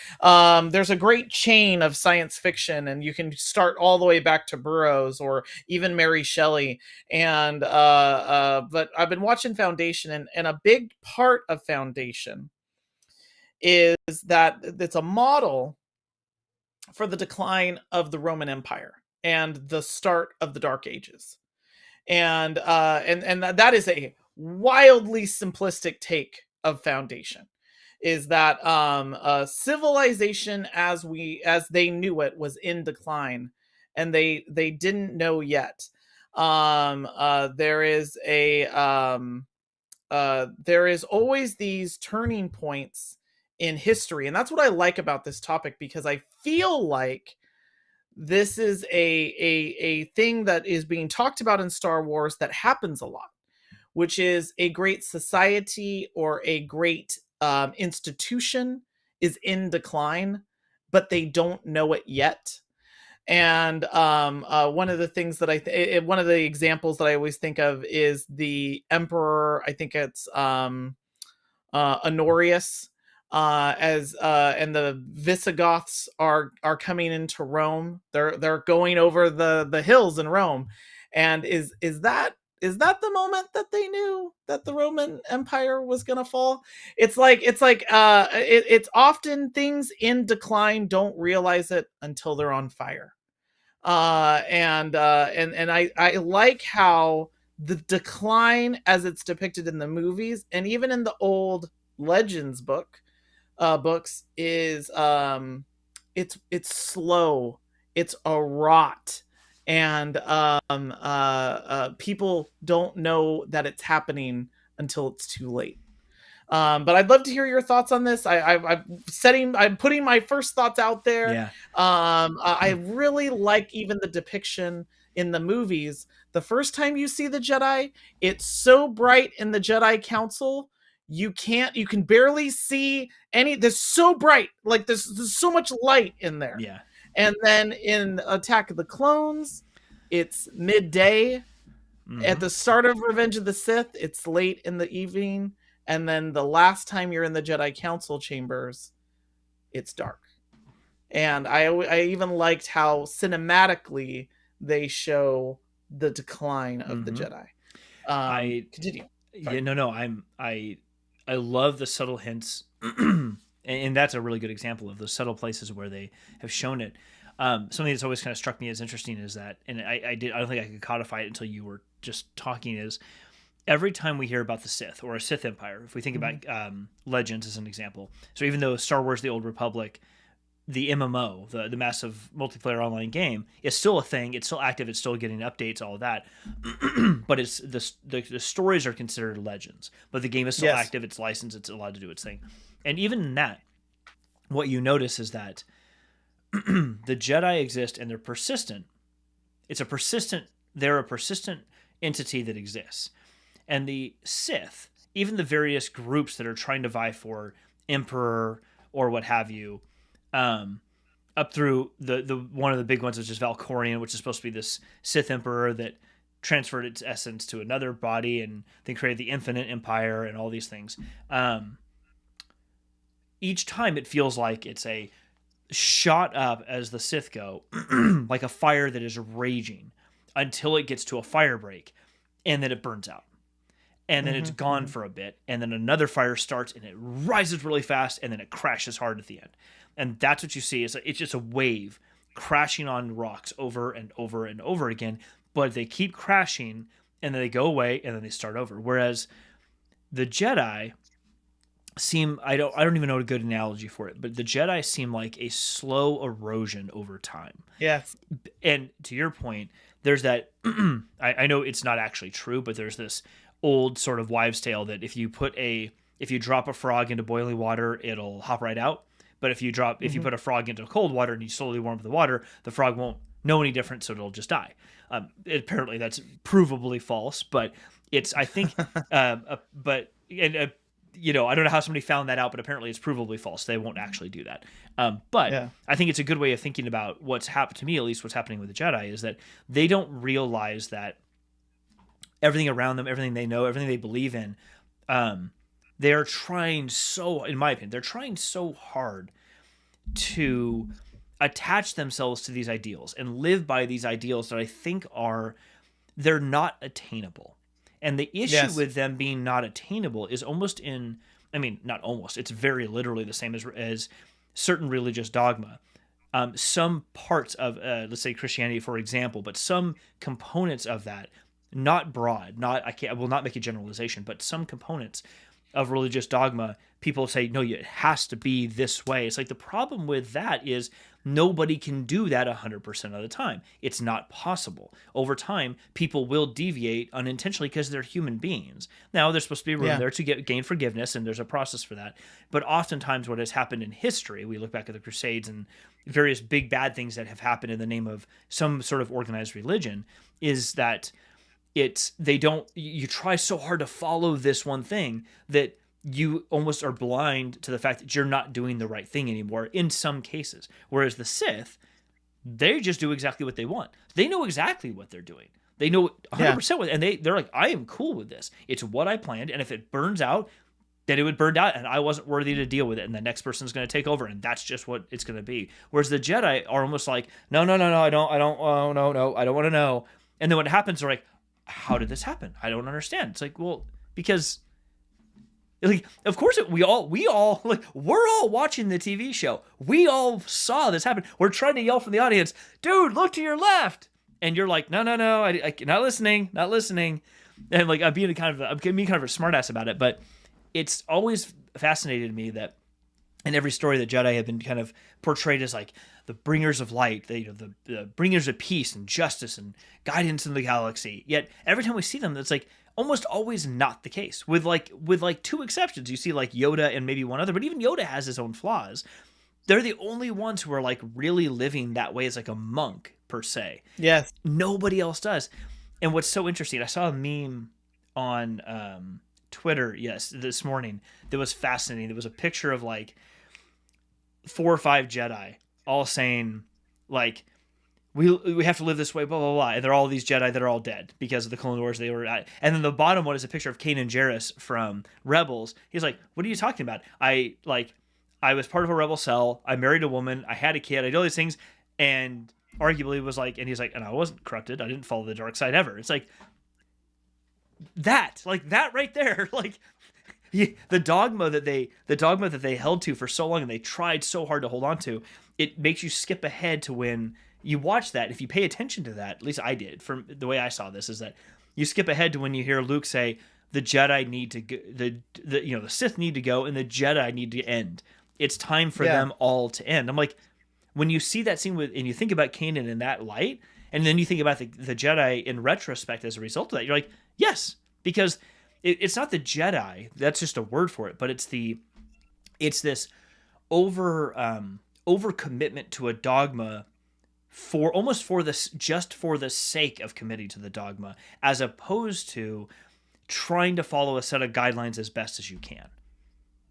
There's a great chain of science fiction, and you can start all the way back to Burroughs or even Mary Shelley. And but I've been watching Foundation, and a big part of Foundation is that it's a model for the decline of the Roman Empire and the start of the Dark Ages. And that is a wildly simplistic take of Foundation, is that civilization as they knew it was in decline, and they didn't know yet. There is always these turning points in history, and that's what I like about this topic, because I feel like this is a thing that is being talked about in Star Wars that happens a lot, which is a great society or a great institution is in decline, but they don't know it yet. And one of the things that one of the examples that I always think of is the Emperor. I think it's Honorius, and the Visigoths are coming into Rome. They're going over the hills in Rome, and is that the moment that they knew that the Roman Empire was gonna fall? It's often things in decline don't realize it until they're on fire. And I like how the decline, as it's depicted in the movies and even in the old Legends books, is it's slow, it's a rot, and people don't know that it's happening until it's too late. But I'd love to hear your thoughts on this. I'm putting my first thoughts out there. Yeah. I really like even the depiction in the movies. The first time you see the Jedi, it's so bright in the Jedi Council, you can barely see any. There's so bright, like there's so much light in there. Yeah. And then in Attack of the Clones, it's midday. At the start of Revenge of the Sith, it's late in the evening. And then the last time you're in the Jedi Council chambers, it's dark. And I even liked how cinematically they show the decline of the Jedi. Continue. Sorry. Yeah, no, I love the subtle hints, and that's a really good example of the subtle places where they have shown it. Something that's always kind of struck me as interesting is that, and I don't think I could codify it until you were just talking, is every time we hear about the Sith or a Sith Empire, if we think about Legends as an example, so even though Star Wars: The Old Republic, the MMO, the massive multiplayer online game, is still a thing. It's still active. It's still getting updates, all of that. But it's the stories are considered Legends. But the game is still active. It's licensed. It's allowed to do its thing. And even in that, what you notice is that the Jedi exist and they're persistent. They're a persistent entity that exists. And the Sith, even the various groups that are trying to vie for Emperor or what have you, up through the one of the big ones, which is Valkorion, which is supposed to be this Sith Emperor that transferred its essence to another body and they created the Infinite Empire and all these things. Each time it feels like it's a shot up, as the Sith go, like a fire that is raging until it gets to a fire break, and then it burns out. And then it's gone for a bit, and then another fire starts, and it rises really fast, and then it crashes hard at the end. And that's what you see. It's just a wave crashing on rocks over and over and over again, but they keep crashing, and then they go away, and then they start over. Whereas the Jedi seem, I don't even know a good analogy for it, but the Jedi seem like a slow erosion over time. Yes. And to your point, there's that, I know it's not actually true, but there's this old sort of wives' tale that if you drop a frog into boiling water, it'll hop right out. But if you put a frog into cold water and you slowly warm up the water, the frog won't know any different, so it'll just die. Apparently, that's provably false, but I think, but I don't know how somebody found that out, but apparently it's provably false. They won't actually do that. But I think it's a good way of thinking about what's happened to me, at least what's happening with the Jedi, is that they don't realize that everything around them, everything they know, everything they believe in, they are trying so, in my opinion, they're trying so hard to attach themselves to these ideals and live by these ideals that I think they're not attainable. And the issue with them being not attainable is not almost, it's very literally the same as certain religious dogma. Some parts of, let's say Christianity, for example, but some components of that, not broad, I will not make a generalization, but some components of religious dogma, people say, no, it has to be this way. It's like the problem with that is nobody can do that 100% of the time. It's not possible. Over time, people will deviate unintentionally because they're human beings. Now, there's supposed to be room there to gain forgiveness, and there's a process for that. But oftentimes what has happened in history, we look back at the Crusades and various big bad things that have happened in the name of some sort of organized religion, is that you try so hard to follow this one thing that you almost are blind to the fact that you're not doing the right thing anymore in some cases. Whereas the Sith, they just do exactly what they want. They know exactly what they're doing. They know 100% what, and they're like, I am cool with this. It's what I planned, and if it burns out, then it would burn out, and I wasn't worthy to deal with it, and the next person's going to take over, and that's just what it's going to be. Whereas the Jedi are almost like, no, I don't want to know. And then what happens, they're like, how did this happen? I don't understand. It's like, well, because like, of course we all like, we're all watching the TV show. We all saw this happen. We're trying to yell from the audience, dude, look to your left. And you're like, no, I not listening. And like, I'm being kind of a smartass about it, but it's always fascinated me that in every story the Jedi have been kind of portrayed as like the bringers of light, the bringers of peace and justice and guidance in the galaxy. Yet every time we see them, it's like almost always not the case. With two exceptions, you see like Yoda and maybe one other, but even Yoda has his own flaws. They're the only ones who are like really living that way as like a monk per se. Yes. Nobody else does. And what's so interesting, I saw a meme on Twitter, this morning, that was fascinating. There was a picture of like 4 or 5 Jedi all saying like, we have to live this way, blah, blah, blah. And they're all these Jedi that are all dead because of the Clone Wars they were at. And then the bottom one is a picture of Kanan Jarrus from Rebels. He's like, what are you talking about? I was part of a rebel cell. I married a woman. I had a kid. I did all these things. And arguably was like, and he's like, and I wasn't corrupted. I didn't follow the dark side ever. It's like that right there. Like, the dogma that they held to for so long and they tried so hard to hold on to, it makes you skip ahead to when you watch that. If you pay attention to that, at least I did, from the way I saw this, is that you skip ahead to when you hear Luke say the Jedi need to go, the Sith need to go and the Jedi need to end. It's time for them all to end. I'm like, when you see that scene and you think about Kanan in that light, and then you think about the Jedi in retrospect as a result of that, you're like, yes, because it's not the Jedi, that's just a word for it, but it's this over commitment to a dogma for the sake of committing to the dogma, as opposed to trying to follow a set of guidelines as best as you can,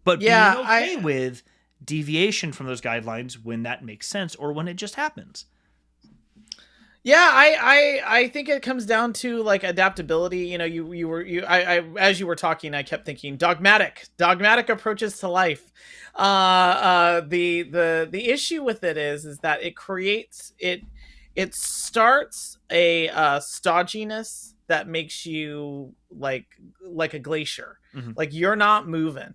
but being okay with deviation from those guidelines when that makes sense or when it just happens. Yeah, I think it comes down to like adaptability. You know, I as you were talking, I kept thinking dogmatic approaches to life. The issue with it is that it starts a stodginess that makes you like a glacier, like you're not moving.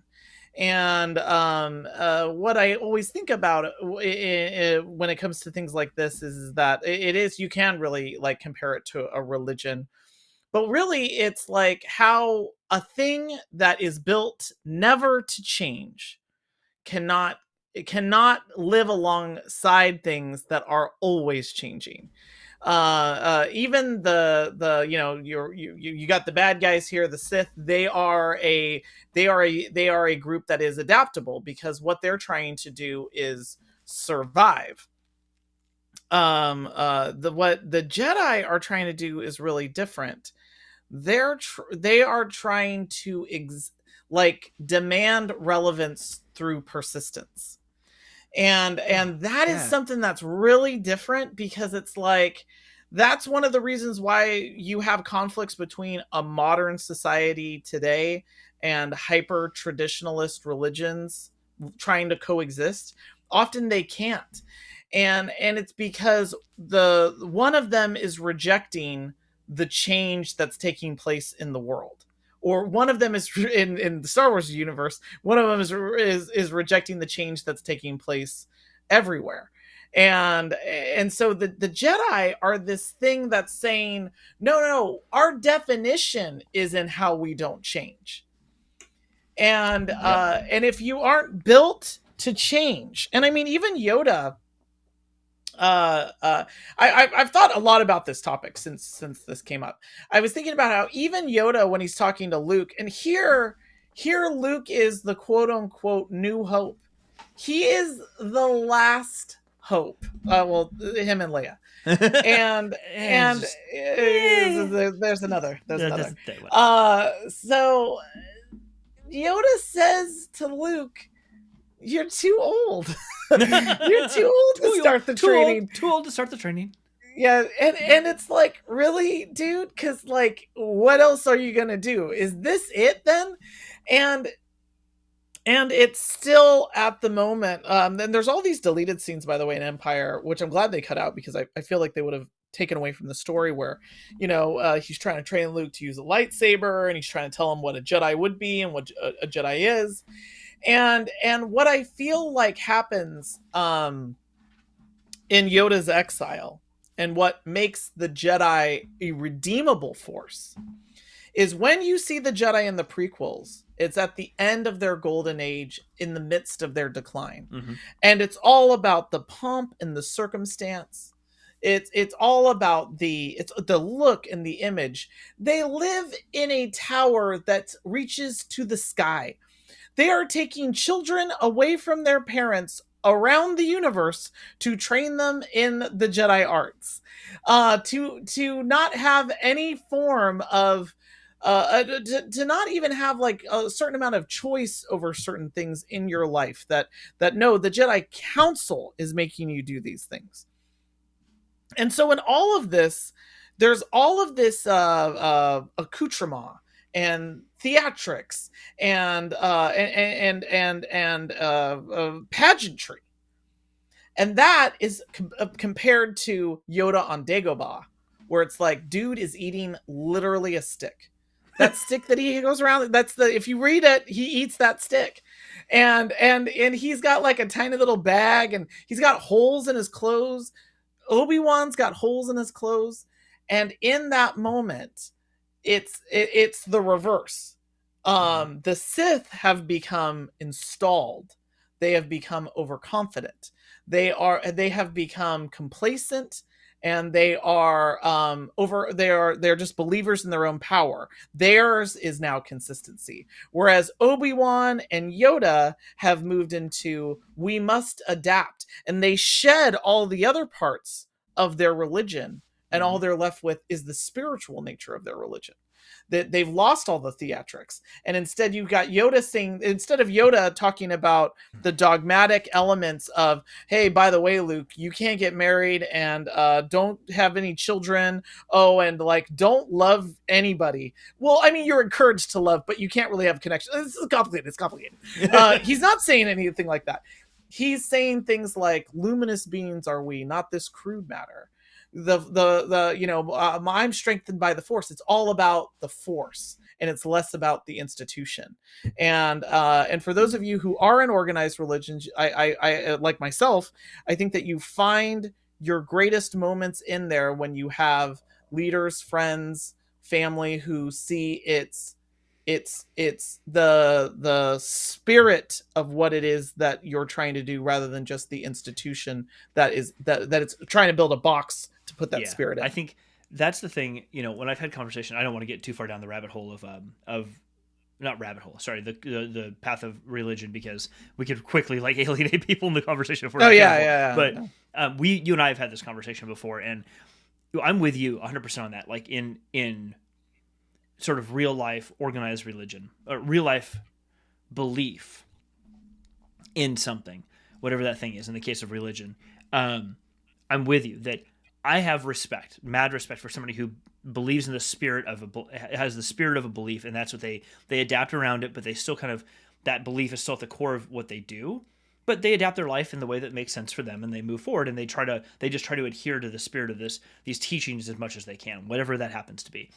And what I always think about when it comes to things like this is that you can really like compare it to a religion, but really it's like how a thing that is built never to change cannot live alongside things that are always changing. Even the you got the bad guys here, the Sith. They are a group that is adaptable, because what they're trying to do is survive. What the Jedi are trying to do is really different. They are trying to demand relevance through persistence. And that is something that's really different, because it's like, that's one of the reasons why you have conflicts between a modern society today and hyper traditionalist religions trying to coexist. Often they can't, and it's because the one of them is rejecting the change that's taking place in the world, or one of them is in the Star Wars universe. One of them is rejecting the change that's taking place everywhere, and so the Jedi are this thing that's saying, no, our definition is in how we don't change, and and if you aren't built to change, and I mean, even Yoda. I've thought a lot about this topic since this came up. I was thinking about how even Yoda, when he's talking to Luke, and here Luke is the quote unquote new hope. He is the last hope. Well, him and Leia, and there's another. So Yoda says to Luke, "You're too old. You're too old to start the training. Too old to start the training." Yeah, and it's like, really, dude? Because, like, what else are you gonna do? Is this it then? And it's still at the moment. And there's all these deleted scenes, by the way, in Empire, which I'm glad they cut out, because I feel like they would have taken away from the story, where he's trying to train Luke to use a lightsaber, and he's trying to tell him what a Jedi would be and what a Jedi is. And what I feel like happens in Yoda's exile, and what makes the Jedi a redeemable force, is when you see the Jedi in the prequels, it's at the end of their golden age, in the midst of their decline. Mm-hmm. And it's all about the pomp and the circumstance. It's all about the look and the image. They live in a tower that reaches to the sky. They are taking children away from their parents around the universe to train them in the Jedi arts, to not have any form of, to not even have like a certain amount of choice over certain things in your life. That no, the Jedi Council is making you do these things. And so in all of this, there's all of this accoutrement and theatrics and pageantry, and that is compared to Yoda on Dagobah, where it's like, dude is eating literally a stick. That stick that he goes around, if you read it, he eats that stick, and he's got like a tiny little bag, and he's got holes in his clothes. Obi-Wan's got holes in his clothes, and in that moment, it's the reverse. The Sith have become installed. They have become overconfident. They have become complacent, and they're just believers in their own power. Theirs is now consistency. Whereas Obi-Wan and Yoda have moved into, we must adapt, and they shed all the other parts of their religion, and all they're left with is the spiritual nature of their religion. That they've lost all the theatrics, and instead you've got Yoda saying, instead of Yoda talking about the dogmatic elements of, hey, by the way, Luke, you can't get married, and don't have any children, and like, don't love anybody. Well, I mean, you're encouraged to love, but you can't really have connection. This is complicated. It's complicated. He's not saying anything like that. He's saying things like, luminous beings are we, not this crude matter. I'm strengthened by the Force. It's all about the Force, and it's less about the institution. And for those of you who are in organized religions, I like myself, I think that you find your greatest moments in there when you have leaders, friends, family who see it's the spirit of what it is that you're trying to do, rather than just the institution that it's trying to build a box to put that spirit in. I think that's the thing. When I've had conversation, I don't want to get too far down the rabbit hole of not rabbit hole. Sorry, the path of religion, because we could quickly alienate people in the conversation. If we're not careful. But you and I have had this conversation before, and I'm with you 100% on that. Like in sort of real life organized religion, real life belief in something, whatever that thing is. In the case of religion, I'm with you that I have mad respect for somebody who believes in the spirit has the spirit of a belief, and that's what they adapt around it, but they still kind of, that belief is still at the core of what they do, but they adapt their life in the way that makes sense for them, and they move forward, and they just try to adhere to the spirit of these teachings as much as they can, whatever that happens to be.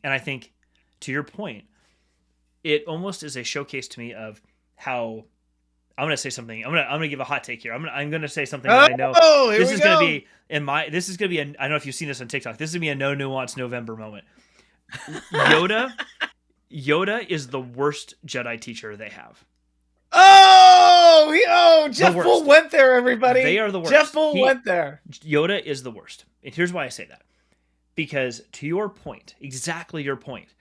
And I think, to your point, it almost is a showcase to me of how, I'm going to say something. I'm going to give a hot take here. I'm going to say something that I know. This is going to be I don't know if you've seen this on TikTok. This is going to be a no nuance November moment. Yoda is the worst Jedi teacher they have. Jeff Bull went there, everybody. They are the worst. Jeff Bull went there. Yoda is the worst. And here's why I say that. Because to your point, exactly your point,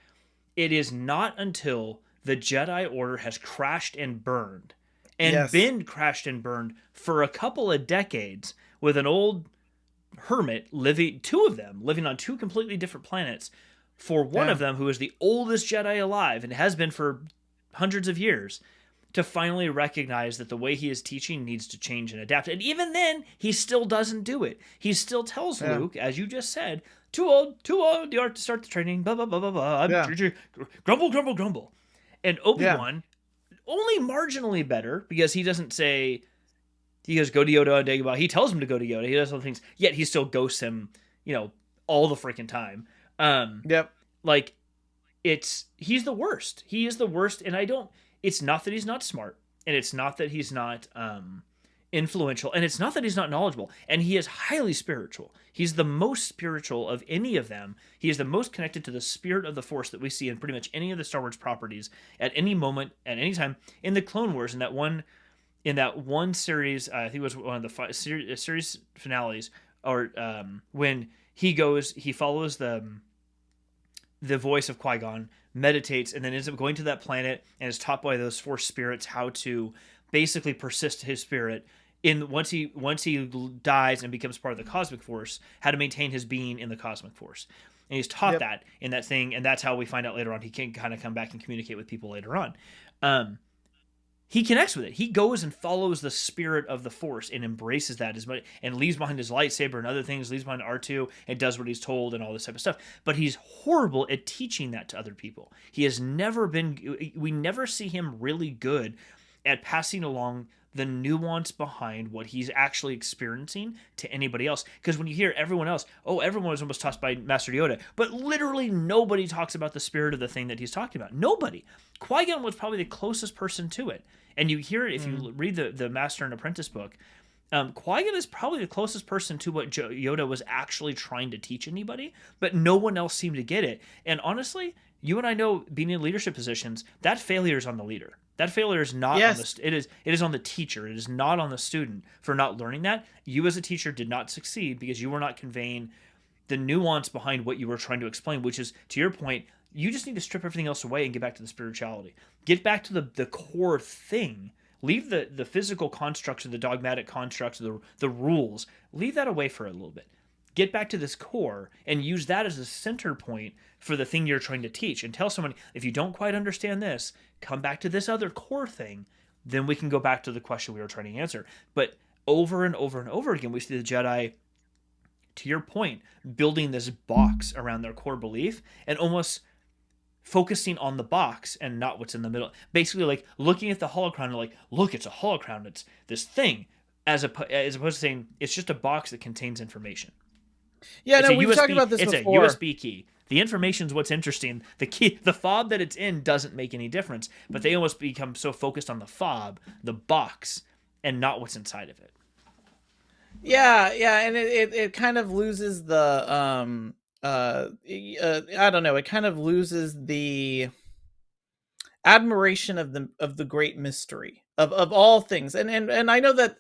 it is not until the Jedi Order has crashed and burned, and been crashed and burned for a couple of decades, with an old hermit two of them living on two completely different planets, for one of them who is the oldest Jedi alive and has been for hundreds of years, to finally recognize that the way he is teaching needs to change and adapt. And even then, he still doesn't do it. He still tells Luke, as you just said, too old, the art to start the training, blah, blah, blah, blah, blah. Grumble, grumble, grumble. And Obi-Wan, only marginally better, because he doesn't say, he goes, go to Yoda on Dagobah. He tells him to go to Yoda. He does other things, yet he still ghosts him, all the freaking time. He's the worst. He is the worst, and it's not that he's not smart, and it's not that he's not influential, and it's not that he's not knowledgeable, and he is highly spiritual. He's the most spiritual of any of them. He is the most connected to the spirit of the Force that we see in pretty much any of the Star Wars properties at any moment, at any time. In the Clone Wars, in that one series, I think it was one of the series finales, or when he follows the voice of Qui-Gon, meditates, and then ends up going to that planet and is taught by those Force spirits how to basically persist his spirit once he dies and becomes part of the Cosmic Force, how to maintain his being in the Cosmic Force. And he's taught that in that thing, and that's how we find out later on he can kind of come back and communicate with people later on. He connects with it. He goes and follows the spirit of the Force and embraces that as much, and leaves behind his lightsaber and other things, leaves behind R2 and does what he's told and all this type of stuff. But he's horrible at teaching that to other people. We never see him really good at passing along the nuance behind what he's actually experiencing to anybody else. Because when you hear everyone else, everyone was almost taught by Master Yoda, but literally nobody talks about the spirit of the thing that he's talking about. Nobody. Qui-Gon was probably the closest person to it. And you hear it if you read the Master and Apprentice book. Qui-Gon is probably the closest person to what Yoda was actually trying to teach anybody, but no one else seemed to get it. And honestly, you and I know, being in leadership positions, that failure is on the leader. That failure is not on it is on the teacher. It is not on the student for not learning that. You as a teacher did not succeed because you were not conveying the nuance behind what you were trying to explain, which is, to your point, you just need to strip everything else away and get back to the spirituality. Get back to the core thing. Leave the physical constructs or the dogmatic constructs or the rules. Leave that away for a little bit. Get back to this core and use that as a center point for the thing you're trying to teach. And tell someone, if you don't quite understand this, come back to this other core thing. Then we can go back to the question we were trying to answer. But over and over and over again, we see the Jedi, to your point, building this box around their core belief and almost focusing on the box and not what's in the middle. Basically, like looking at the holocron and like, look, it's a holocron. It's this thing, as opposed to saying it's just a box that contains information. Yeah, no, we've talked about this before. It's a USB key. The information's what's interesting. The key, the fob that it's in doesn't make any difference, but they almost become so focused on the fob, the box, and not what's inside of it. Yeah, and it kind of loses the I don't know, it kind of loses the admiration of the great mystery of all things. And I know that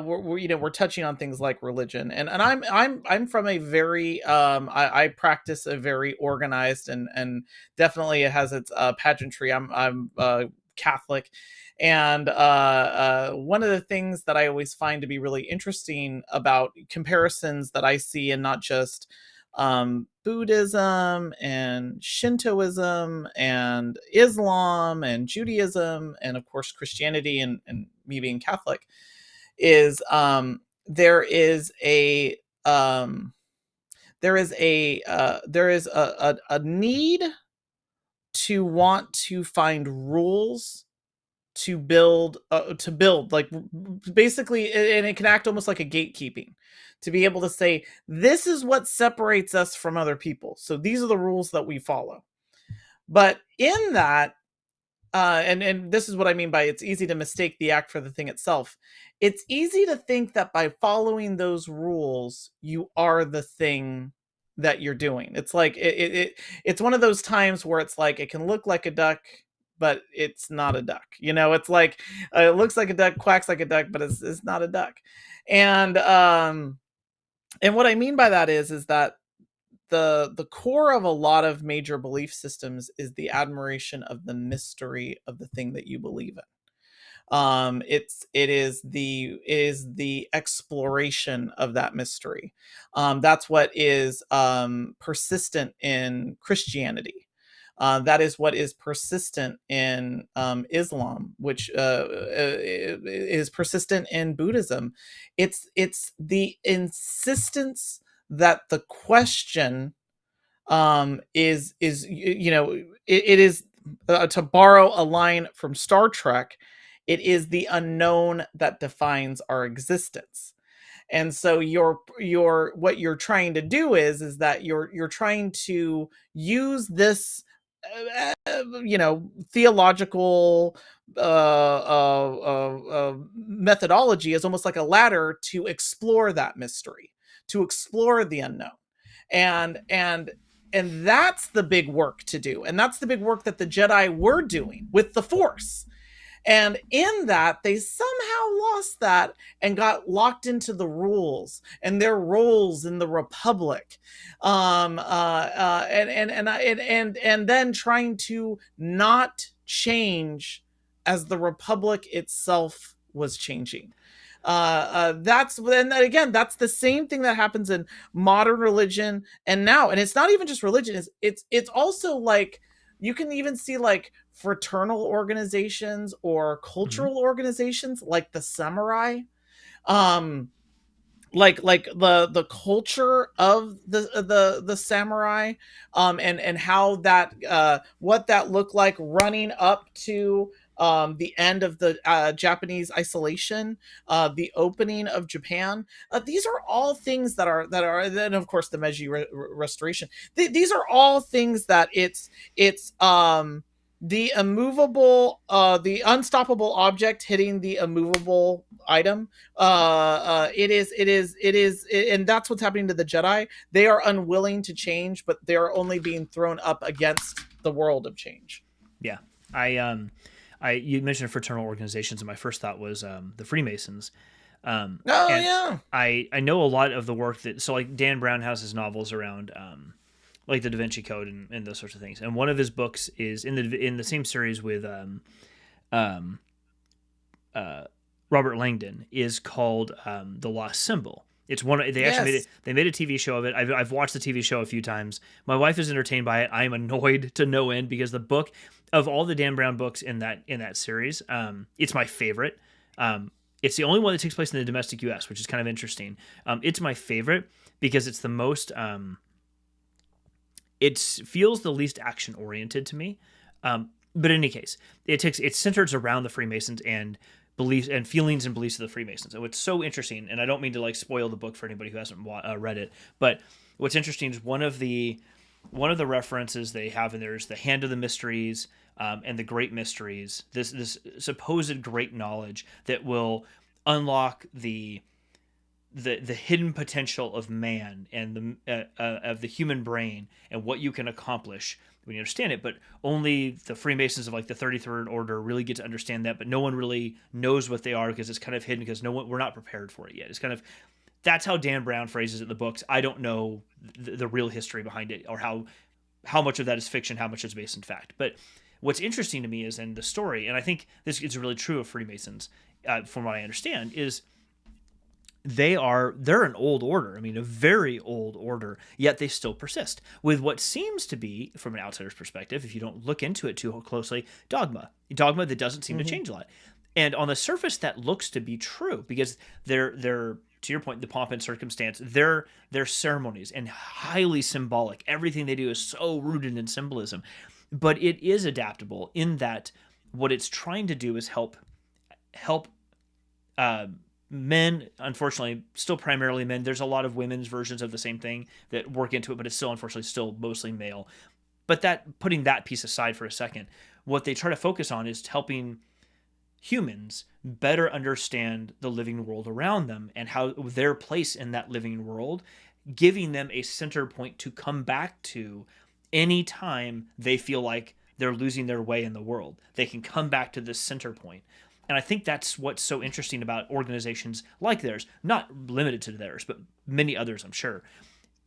we're touching on things like religion, and I'm from a very I practice a very organized, and definitely it has its pageantry. I'm Catholic. And one of the things that I always find to be really interesting about comparisons that I see, and not just Buddhism and Shintoism and Islam and Judaism, and of course Christianity, and me being Catholic, is there is a a need to want to find rules to build, like, basically, and it can act almost like a gatekeeping, to be able to say, this is what separates us from other people, so these are the rules that we follow. But in that, and this is what I mean by, it's easy to mistake the act for the thing itself. It's easy to think that by following those rules, you are the thing that you're doing. It's like it's one of those times where it's like, it can look like a duck, but it's not a duck. It's like, it looks like a duck, quacks like a duck, but it's not a duck. And what I mean by that is that the core of a lot of major belief systems is the admiration of the mystery of the thing that you believe in. It is the exploration of that mystery. That's what is persistent in Christianity. That is what is persistent in Islam, which is persistent in Buddhism. It's the insistence that the question it is, to borrow a line from Star Trek, it is the unknown that defines our existence. And so what you're trying to do is that you're trying to use this theological methodology as almost like a ladder to explore that mystery, to explore the unknown. And that's the big work to do, and that's the big work that the Jedi were doing with the Force. And in that, they somehow lost that and got locked into the rules and their roles in the Republic, and then trying to not change as the Republic itself was changing. That's the same thing that happens in modern religion and now, and it's not even just religion. It's also like, you can even see like fraternal organizations or cultural organizations like the samurai, like the culture of the samurai, and how that what that looked like running up to the end of the Japanese isolation, the opening of Japan. These are all things then of course the Meiji restoration. These are all things that it's the immovable, the unstoppable object hitting the immovable item. And that's what's happening to the Jedi. They are unwilling to change, but they are only being thrown up against the world of change. Yeah, you mentioned fraternal organizations, and my first thought was the Freemasons. Yeah. I know a lot of the work like Dan Brown has his novels around like the Da Vinci Code and those sorts of things. And one of his books is in the same series with Robert Langdon, is called The Lost Symbol. It's one they actually made a TV show of it. I've watched the TV show a few times. My wife is entertained by it. I am annoyed to no end because the book, of all the Dan Brown books in that series, it's my favorite. It's the only one that takes place in the domestic U.S., which is kind of interesting. It's my favorite because it's the most it feels the least action oriented to me. But in any case, it centers around the Freemasons and beliefs and feelings and beliefs of the Freemasons. And what's so interesting, and I don't mean to like spoil the book for anybody who hasn't read it, but what's interesting is one of the references they have in there is the Hand of the Mysteries, and the Great Mysteries. This supposed great knowledge that will unlock the the hidden potential of man and of the human brain and what you can accomplish when you understand it. But only the Freemasons of like the 33rd Order really get to understand that, but no one really knows what they are because it's kind of hidden, because we're not prepared for it yet. It's kind of, that's how Dan Brown phrases it in the books. I don't know the real history behind it, or how much of that is fiction, how much is based in fact. But what's interesting to me is in the story, and I think this is really true of Freemasons, from what I understand, is they're an old order. I mean, a very old order, yet they still persist with what seems to be, from an outsider's perspective, if you don't look into it too closely, dogma that doesn't seem to change a lot. And on the surface, that looks to be true, because they're to your point, the pomp and circumstance, their ceremonies, and highly symbolic. Everything they do is so rooted in symbolism, but it is adaptable in that what it's trying to do is help men, unfortunately, still primarily men. There's a lot of women's versions of the same thing that work into it, but it's still, unfortunately, still mostly male. But that, putting that piece aside for a second, what they try to focus on is helping humans better understand the living world around them and how their place in that living world, giving them a center point to come back to anytime they feel like they're losing their way in the world. They can come back to this center point. And I think that's what's so interesting about organizations like theirs, not limited to theirs, but many others, I'm sure,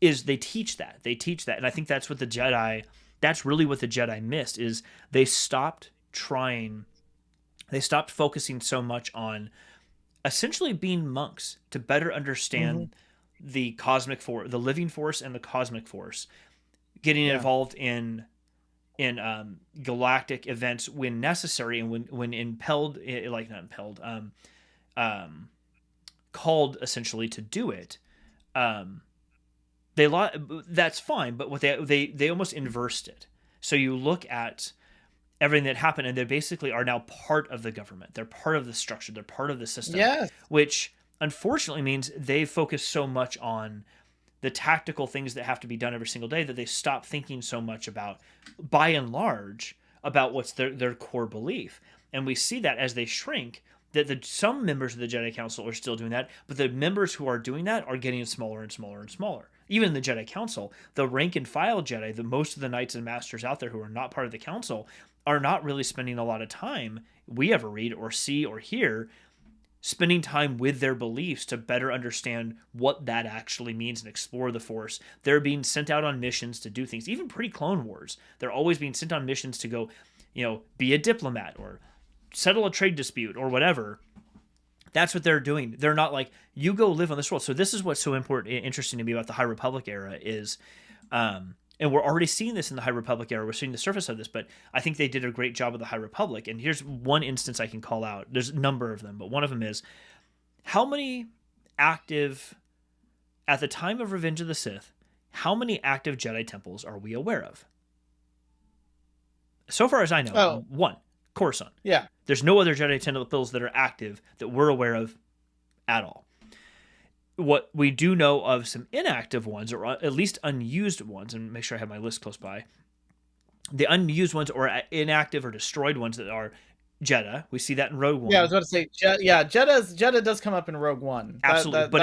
is they teach that. And I think that's what that's really what the Jedi missed, is they stopped focusing so much on essentially being monks to better understand the cosmic force, the living force and the cosmic force, getting involved in galactic events when necessary, and when impelled, like not impelled, called essentially to do it. That's fine, but what they almost inversed it. So you look at everything that happened, and they basically are now part of the government. They're part of the structure. They're part of the system. Yes. Which unfortunately means they focus so much on the tactical things that have to be done every single day that they stop thinking so much about, by and large, about what's their core belief. And we see that as they shrink, that some members of the Jedi Council are still doing that, but the members who are doing that are getting smaller and smaller and smaller. Even in the Jedi Council, the rank and file Jedi, the most of the knights and masters out there who are not part of the council, are not really spending a lot of time, we ever read or see or hear, spending time with their beliefs to better understand what that actually means and explore the Force. They're being sent out on missions to do things, even pre-Clone Wars. They're always being sent on missions to go, be a diplomat or settle a trade dispute or whatever. That's what they're doing. They're not like, you go live on this world. So this is what's so interesting to me about the High Republic era is, and we're already seeing this in the High Republic era. We're seeing the surface of this, but I think they did a great job of the High Republic. And here's one instance I can call out. There's a number of them, but one of them is, how many active, at the time of Revenge of the Sith, how many active Jedi temples are we aware of? So far as I know, one, Coruscant. Yeah. There's no other Jedi temples that are active that we're aware of at all. What we do know of some inactive ones, or at least unused ones, and make sure I have my list close by. The unused ones or inactive or destroyed ones that are Jeddah. We see that in Rogue One. Yeah, I was about to say, Jeddah does come up in Rogue One. Absolutely, but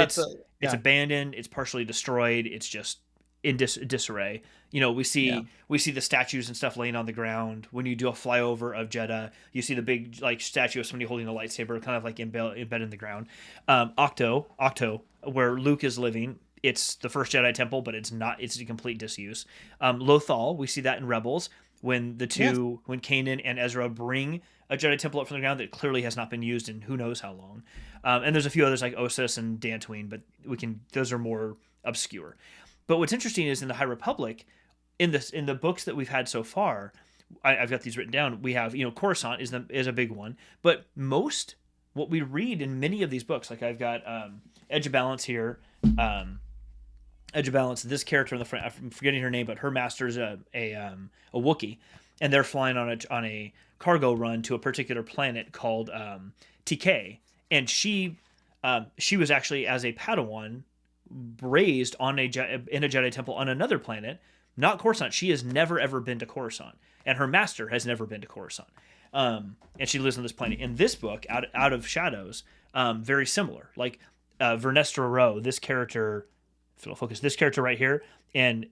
it's abandoned. It's partially destroyed. It's just in disarray. We see the statues and stuff laying on the ground. When you do a flyover of Jeddah, you see the big statue of somebody holding a lightsaber, kind of like embedded in the ground. Octo, where Luke is living, it's the first Jedi temple, but it's not. It's a complete disuse. Lothal, we see that in Rebels when when Kanan and Ezra bring a Jedi temple up from the ground that clearly has not been used in who knows how long. And there's a few others like Ossus and Dantooine, but those are more obscure. But what's interesting is in the High Republic, in the books that we've had so far, I've got these written down. We have, Coruscant is a big one, but most what we read in many of these books, like I've got Edge of Balance here, Edge of Balance. This character in the front, I'm forgetting her name, but her master's a Wookiee, and they're flying on a cargo run to a particular planet called TK, and she was actually, as a Padawan, raised in a Jedi temple on another planet, not Coruscant. She has never ever been to Coruscant, and her master has never been to Coruscant, and she lives on this planet. In this book, out of Shadows, very similar. Like Vernestra Rowe, this character, if it'll focus, this character right here, and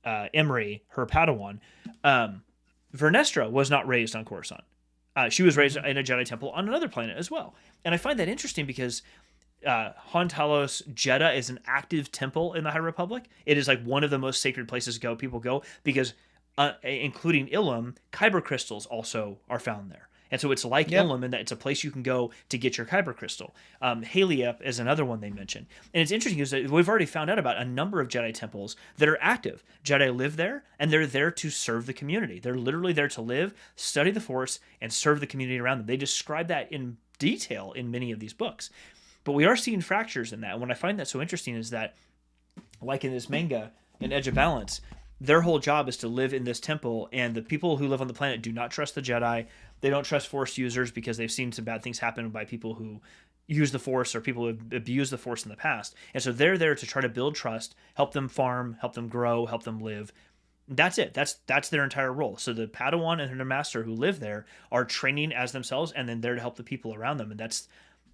Emery, her Padawan, Vernestra was not raised on Coruscant. She was raised in a Jedi temple on another planet as well. And I find that interesting because Han Talos Jedha is an active temple in the High Republic. It is like one of the most sacred places people go because, including Ilum, Kyber crystals also are found there. And so it's like Ilum in that it's a place you can go to get your Kyber crystal. Haliep is another one they mention. And it's interesting because we've already found out about a number of Jedi temples that are active. Jedi live there, and they're there to serve the community. They're literally there to live, study the Force, and serve the community around them. They describe that in detail in many of these books. But we are seeing fractures in that. And what I find that so interesting is that, like in this manga, in Edge of Balance, their whole job is to live in this temple, and the people who live on the planet do not trust the Jedi. They don't trust Force users because they've seen some bad things happen by people who use the Force or people who have abused the Force in the past. And so they're there to try to build trust, help them farm, help them grow, help them live. That's it. That's their entire role. So the Padawan and their master who live there are training as themselves, and then there to help the people around them. And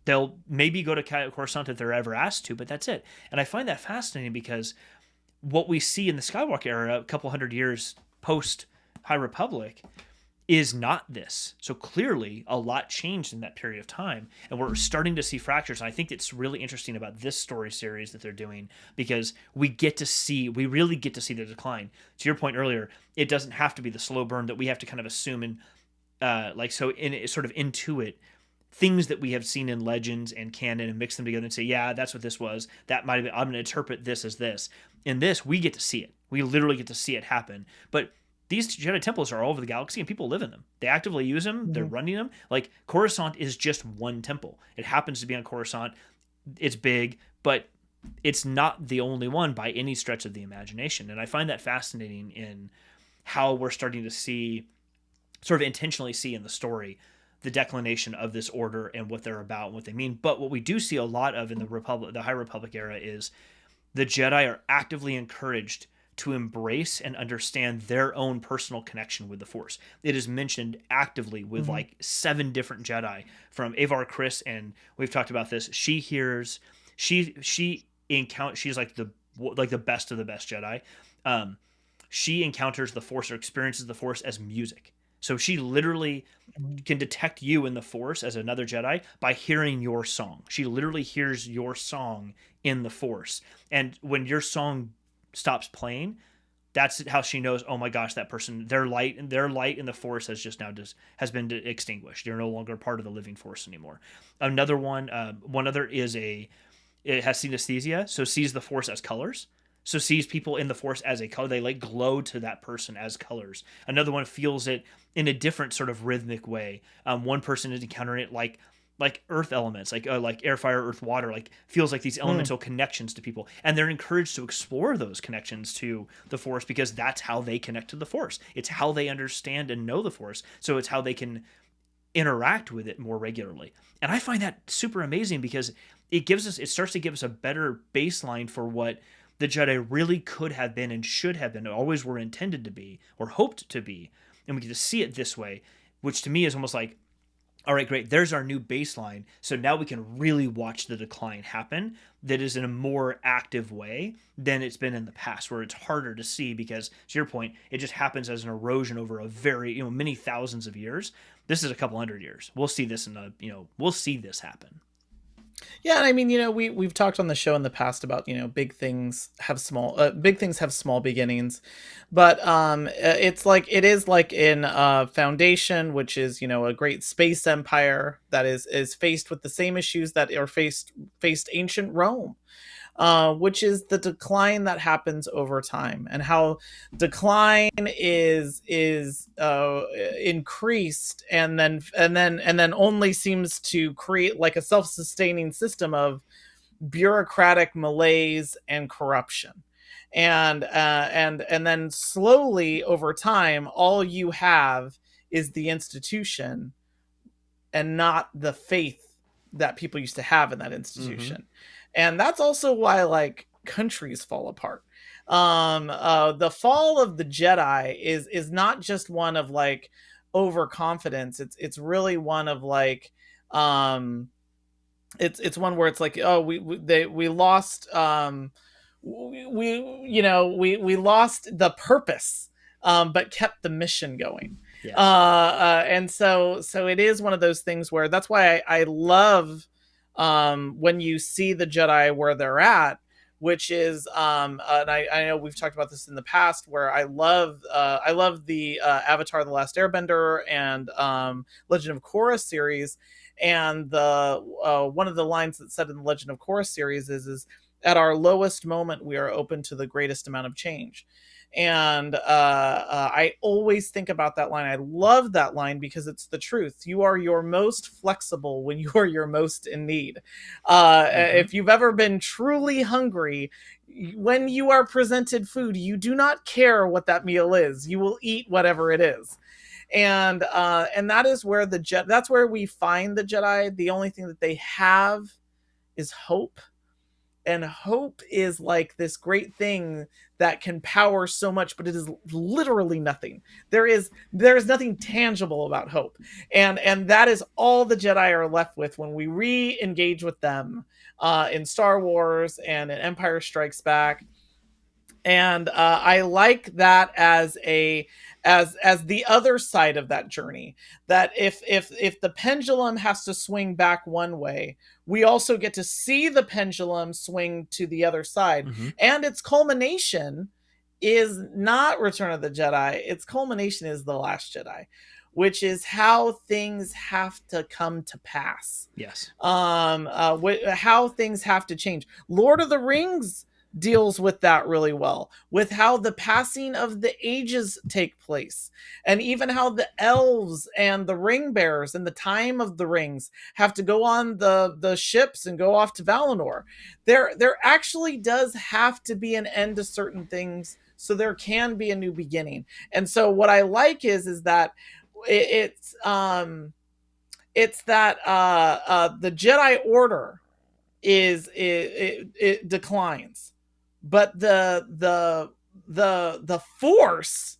they'll maybe go to Coruscant if they're ever asked to, but that's it. And I find that fascinating because what we see in the Skywalker era, a couple hundred years post High Republic, is not this. So clearly a lot changed in that period of time, and we're starting to see fractures. And I think it's really interesting about this story series that they're doing because we really get to see the decline. To your point earlier, it doesn't have to be the slow burn that we have to kind of assume and sort of intuit things that we have seen in legends and canon and mix them together and say, yeah, that's what this was. That might have been, I'm going to interpret this as this. In this, we get to see it. We literally get to see it happen. But these Jedi temples are all over the galaxy and people live in them. They actively use them. They're running them. Like Coruscant is just one temple. It happens to be on Coruscant. It's big, but it's not the only one by any stretch of the imagination. And I find that fascinating in how we're starting to see, sort of intentionally see in the story, the declination of this order and what they're about and what they mean. But what we do see a lot of in the High Republic era is the Jedi are actively encouraged to embrace and understand their own personal connection with the Force. It is mentioned actively with like 7 different Jedi from Avar Kriss, and we've talked about this. She's like the best of the best Jedi. She encounters the Force or experiences the Force as music. So she literally can detect you in the Force as another Jedi by hearing your song. She literally hears your song in the Force. And when your song stops playing, that's how she knows, oh my gosh, that person, their light in the Force has been extinguished. They're no longer part of the living Force anymore. Another one, it has synesthesia, so sees the Force as colors. So sees people in the Force as a color. They like glow to that person as colors. Another one feels it in a different sort of rhythmic way. One person is encountering it like earth elements, like air, fire, earth, water, like feels like these elemental connections to people. And they're encouraged to explore those connections to the Force because that's how they connect to the Force. It's how they understand and know the Force. So it's how they can interact with it more regularly. And I find that super amazing because it starts to give us a better baseline for what the Jedi really could have been and should have been, always were intended to be or hoped to be. And we get to see it this way, which to me is almost like, all right, great, there's our new baseline. So now we can really watch the decline happen that is in a more active way than it's been in the past, where it's harder to see because, to your point, it just happens as an erosion over a very, many thousands of years. This is a couple hundred years. We'll see this we'll see this happen. Yeah, and I mean, we've talked on the show in the past about, big things have small beginnings, but it is like in Foundation, which is, a great space empire that is faced with the same issues that are faced ancient Rome. Which is the decline that happens over time, and how decline is increased and then only seems to create like a self-sustaining system of bureaucratic malaise and corruption. And then slowly over time, all you have is the institution and not the faith that people used to have in that institution. And that's also why like countries fall apart. The fall of the Jedi is not just one of like overconfidence. It's really one of like it's one where it's like, oh, we lost, we lost the purpose, but kept the mission going. Yes. And so it is one of those things where that's why I love, when you see the Jedi where they're at, which is, and I know we've talked about this in the past, where I love the Avatar: The Last Airbender and Legend of Korra series, and the one of the lines that's said in the Legend of Korra series is at our lowest moment we are open to the greatest amount of change. And I always think about that line. I love that line because it's the truth. You are your most flexible when you are your most in need. If you've ever been truly hungry, when you are presented food, you do not care what that meal is. You will eat whatever it is. And that is where that's where we find the Jedi. The only thing that they have is hope. And hope is like this great thing that can power so much, but it is literally nothing. There is nothing tangible about hope. And that is all the Jedi are left with when we re-engage with them in Star Wars and in Empire Strikes Back. And I like that as the other side of that journey, that if the pendulum has to swing back one way, we also get to see the pendulum swing to the other side. And its culmination is not Return of the Jedi. Its culmination is The Last Jedi, which is how things have to come to pass. Yes. How things have to change. Lord of the Rings deals with that really well, with how the passing of the ages take place, and even how the elves and the ring bearers and the time of the rings have to go on the ships and go off to Valinor. There actually does have to be an end to certain things so there can be a new beginning. And so what I like is that it's that the Jedi Order it declines, but the Force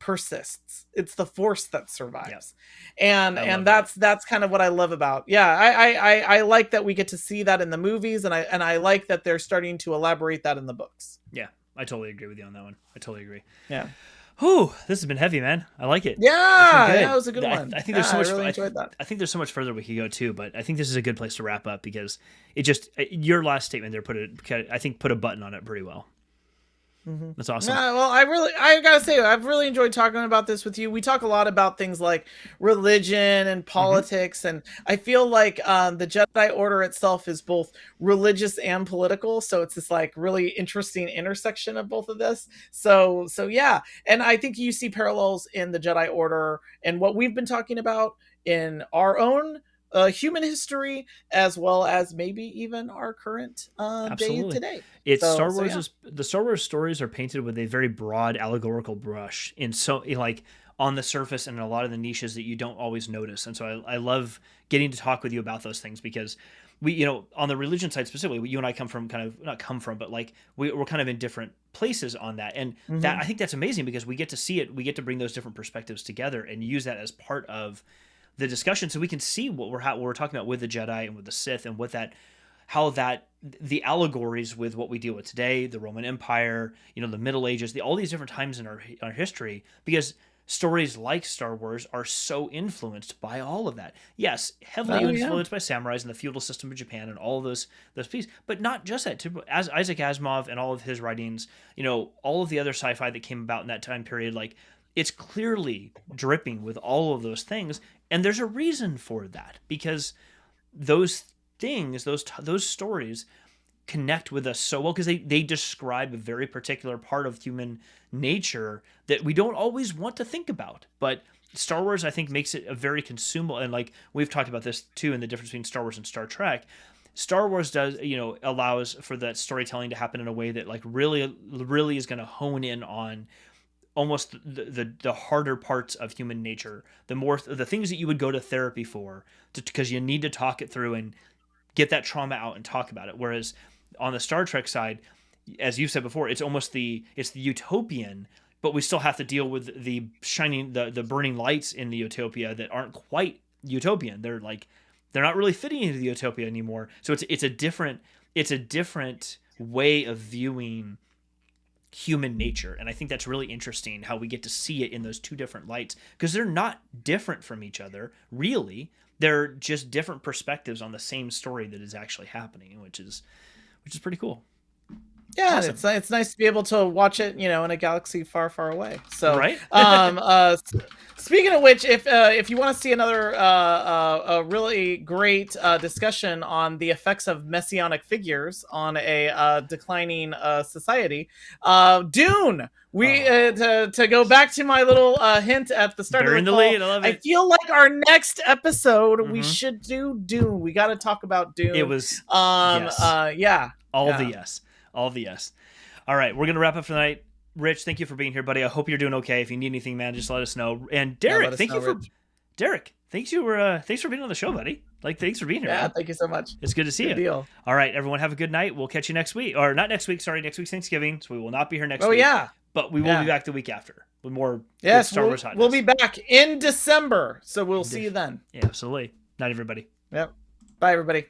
persists. It's the Force that survives. Yep. And that's kind of what I love about. Yeah, I like that we get to see that in the movies, and I like that they're starting to elaborate that in the books. Yeah, I totally agree with you on that one. I totally agree. Yeah. Whew, this has been heavy, man. I like it. Yeah, that was a good one. I think there's so much. I really enjoyed that. I think there's so much further we could go too, but I think this is a good place to wrap up because it just your last statement there put a button on it pretty well. Mm-hmm. That's awesome. Yeah, well, I gotta say, I've really enjoyed talking about this with you. We talk a lot about things like religion and politics, and I feel like the Jedi Order itself is both religious and political. So it's this like really interesting intersection of both of this. So yeah, and I think you see parallels in the Jedi Order and what we've been talking about in our own human history, as well as maybe even our current day today. It's Star Wars. The Star Wars stories are painted with a very broad allegorical brush like on the surface and in a lot of the niches that you don't always notice. And so I love getting to talk with you about those things because we, on the religion side specifically, you and I come from but like we're kind of in different places on that. And that I think that's amazing because we get to see it. We get to bring those different perspectives together and use that as part of the discussion, so we can see what we're talking about with the Jedi and with the Sith, and the allegories with what we deal with today, the Roman Empire, the Middle Ages, all these different times in our history, because stories like Star Wars are so influenced by all of that. Yes, heavily influenced by samurais and the feudal system of Japan and all of those pieces, but not just that. As Isaac Asimov and all of his writings, all of the other sci-fi that came about in that time period, like it's clearly dripping with all of those things. And there's a reason for that, because those things, those stories connect with us so well because they describe a very particular part of human nature that we don't always want to think about. But Star Wars, I think, makes it a very consumable, and like we've talked about this too in the difference between Star Wars and Star Trek. Star Wars does, allows for that storytelling to happen in a way that like really, really is going to hone in on almost the harder parts of human nature, the things that you would go to therapy for, because you need to talk it through and get that trauma out and talk about it. Whereas on the Star Trek side, as you've said before, it's almost the utopian, but we still have to deal with the shining, the burning lights in the utopia that aren't quite utopian. They're like They're not really fitting into the utopia anymore. So it's a different way of viewing human nature, and I think that's really interesting how we get to see it in those two different lights, because they're not different from each other really. They're just different perspectives on the same story that is actually happening, which is pretty cool. Yeah, awesome. It's nice to be able to watch it, in a galaxy far, far away. So, right. Speaking of which, if you want to see another a really great discussion on the effects of messianic figures on a declining society, Dune. To go back to my little hint at the start of the call, lead. I love it. I feel like our next episode we should do Dune. We got to talk about Dune. It was yeah. All the yes. All right, we're gonna wrap up for the night. Rich, thank you for being here, buddy. I hope you're doing okay. If you need anything, man, just let us know. And Derek, thanks for being on the show, buddy. Thanks for being here. Yeah, man. Thank you so much. It's good to see you. Deal. All right, everyone, have a good night. We'll catch you next week, or not next week. Sorry, next week's Thanksgiving, so we will not be here next week. Oh yeah, but we will be back the week after with more. Star Wars hotness. We'll be back in December, so we'll see you then. Yeah, absolutely. Night, everybody. Yep. Bye, everybody.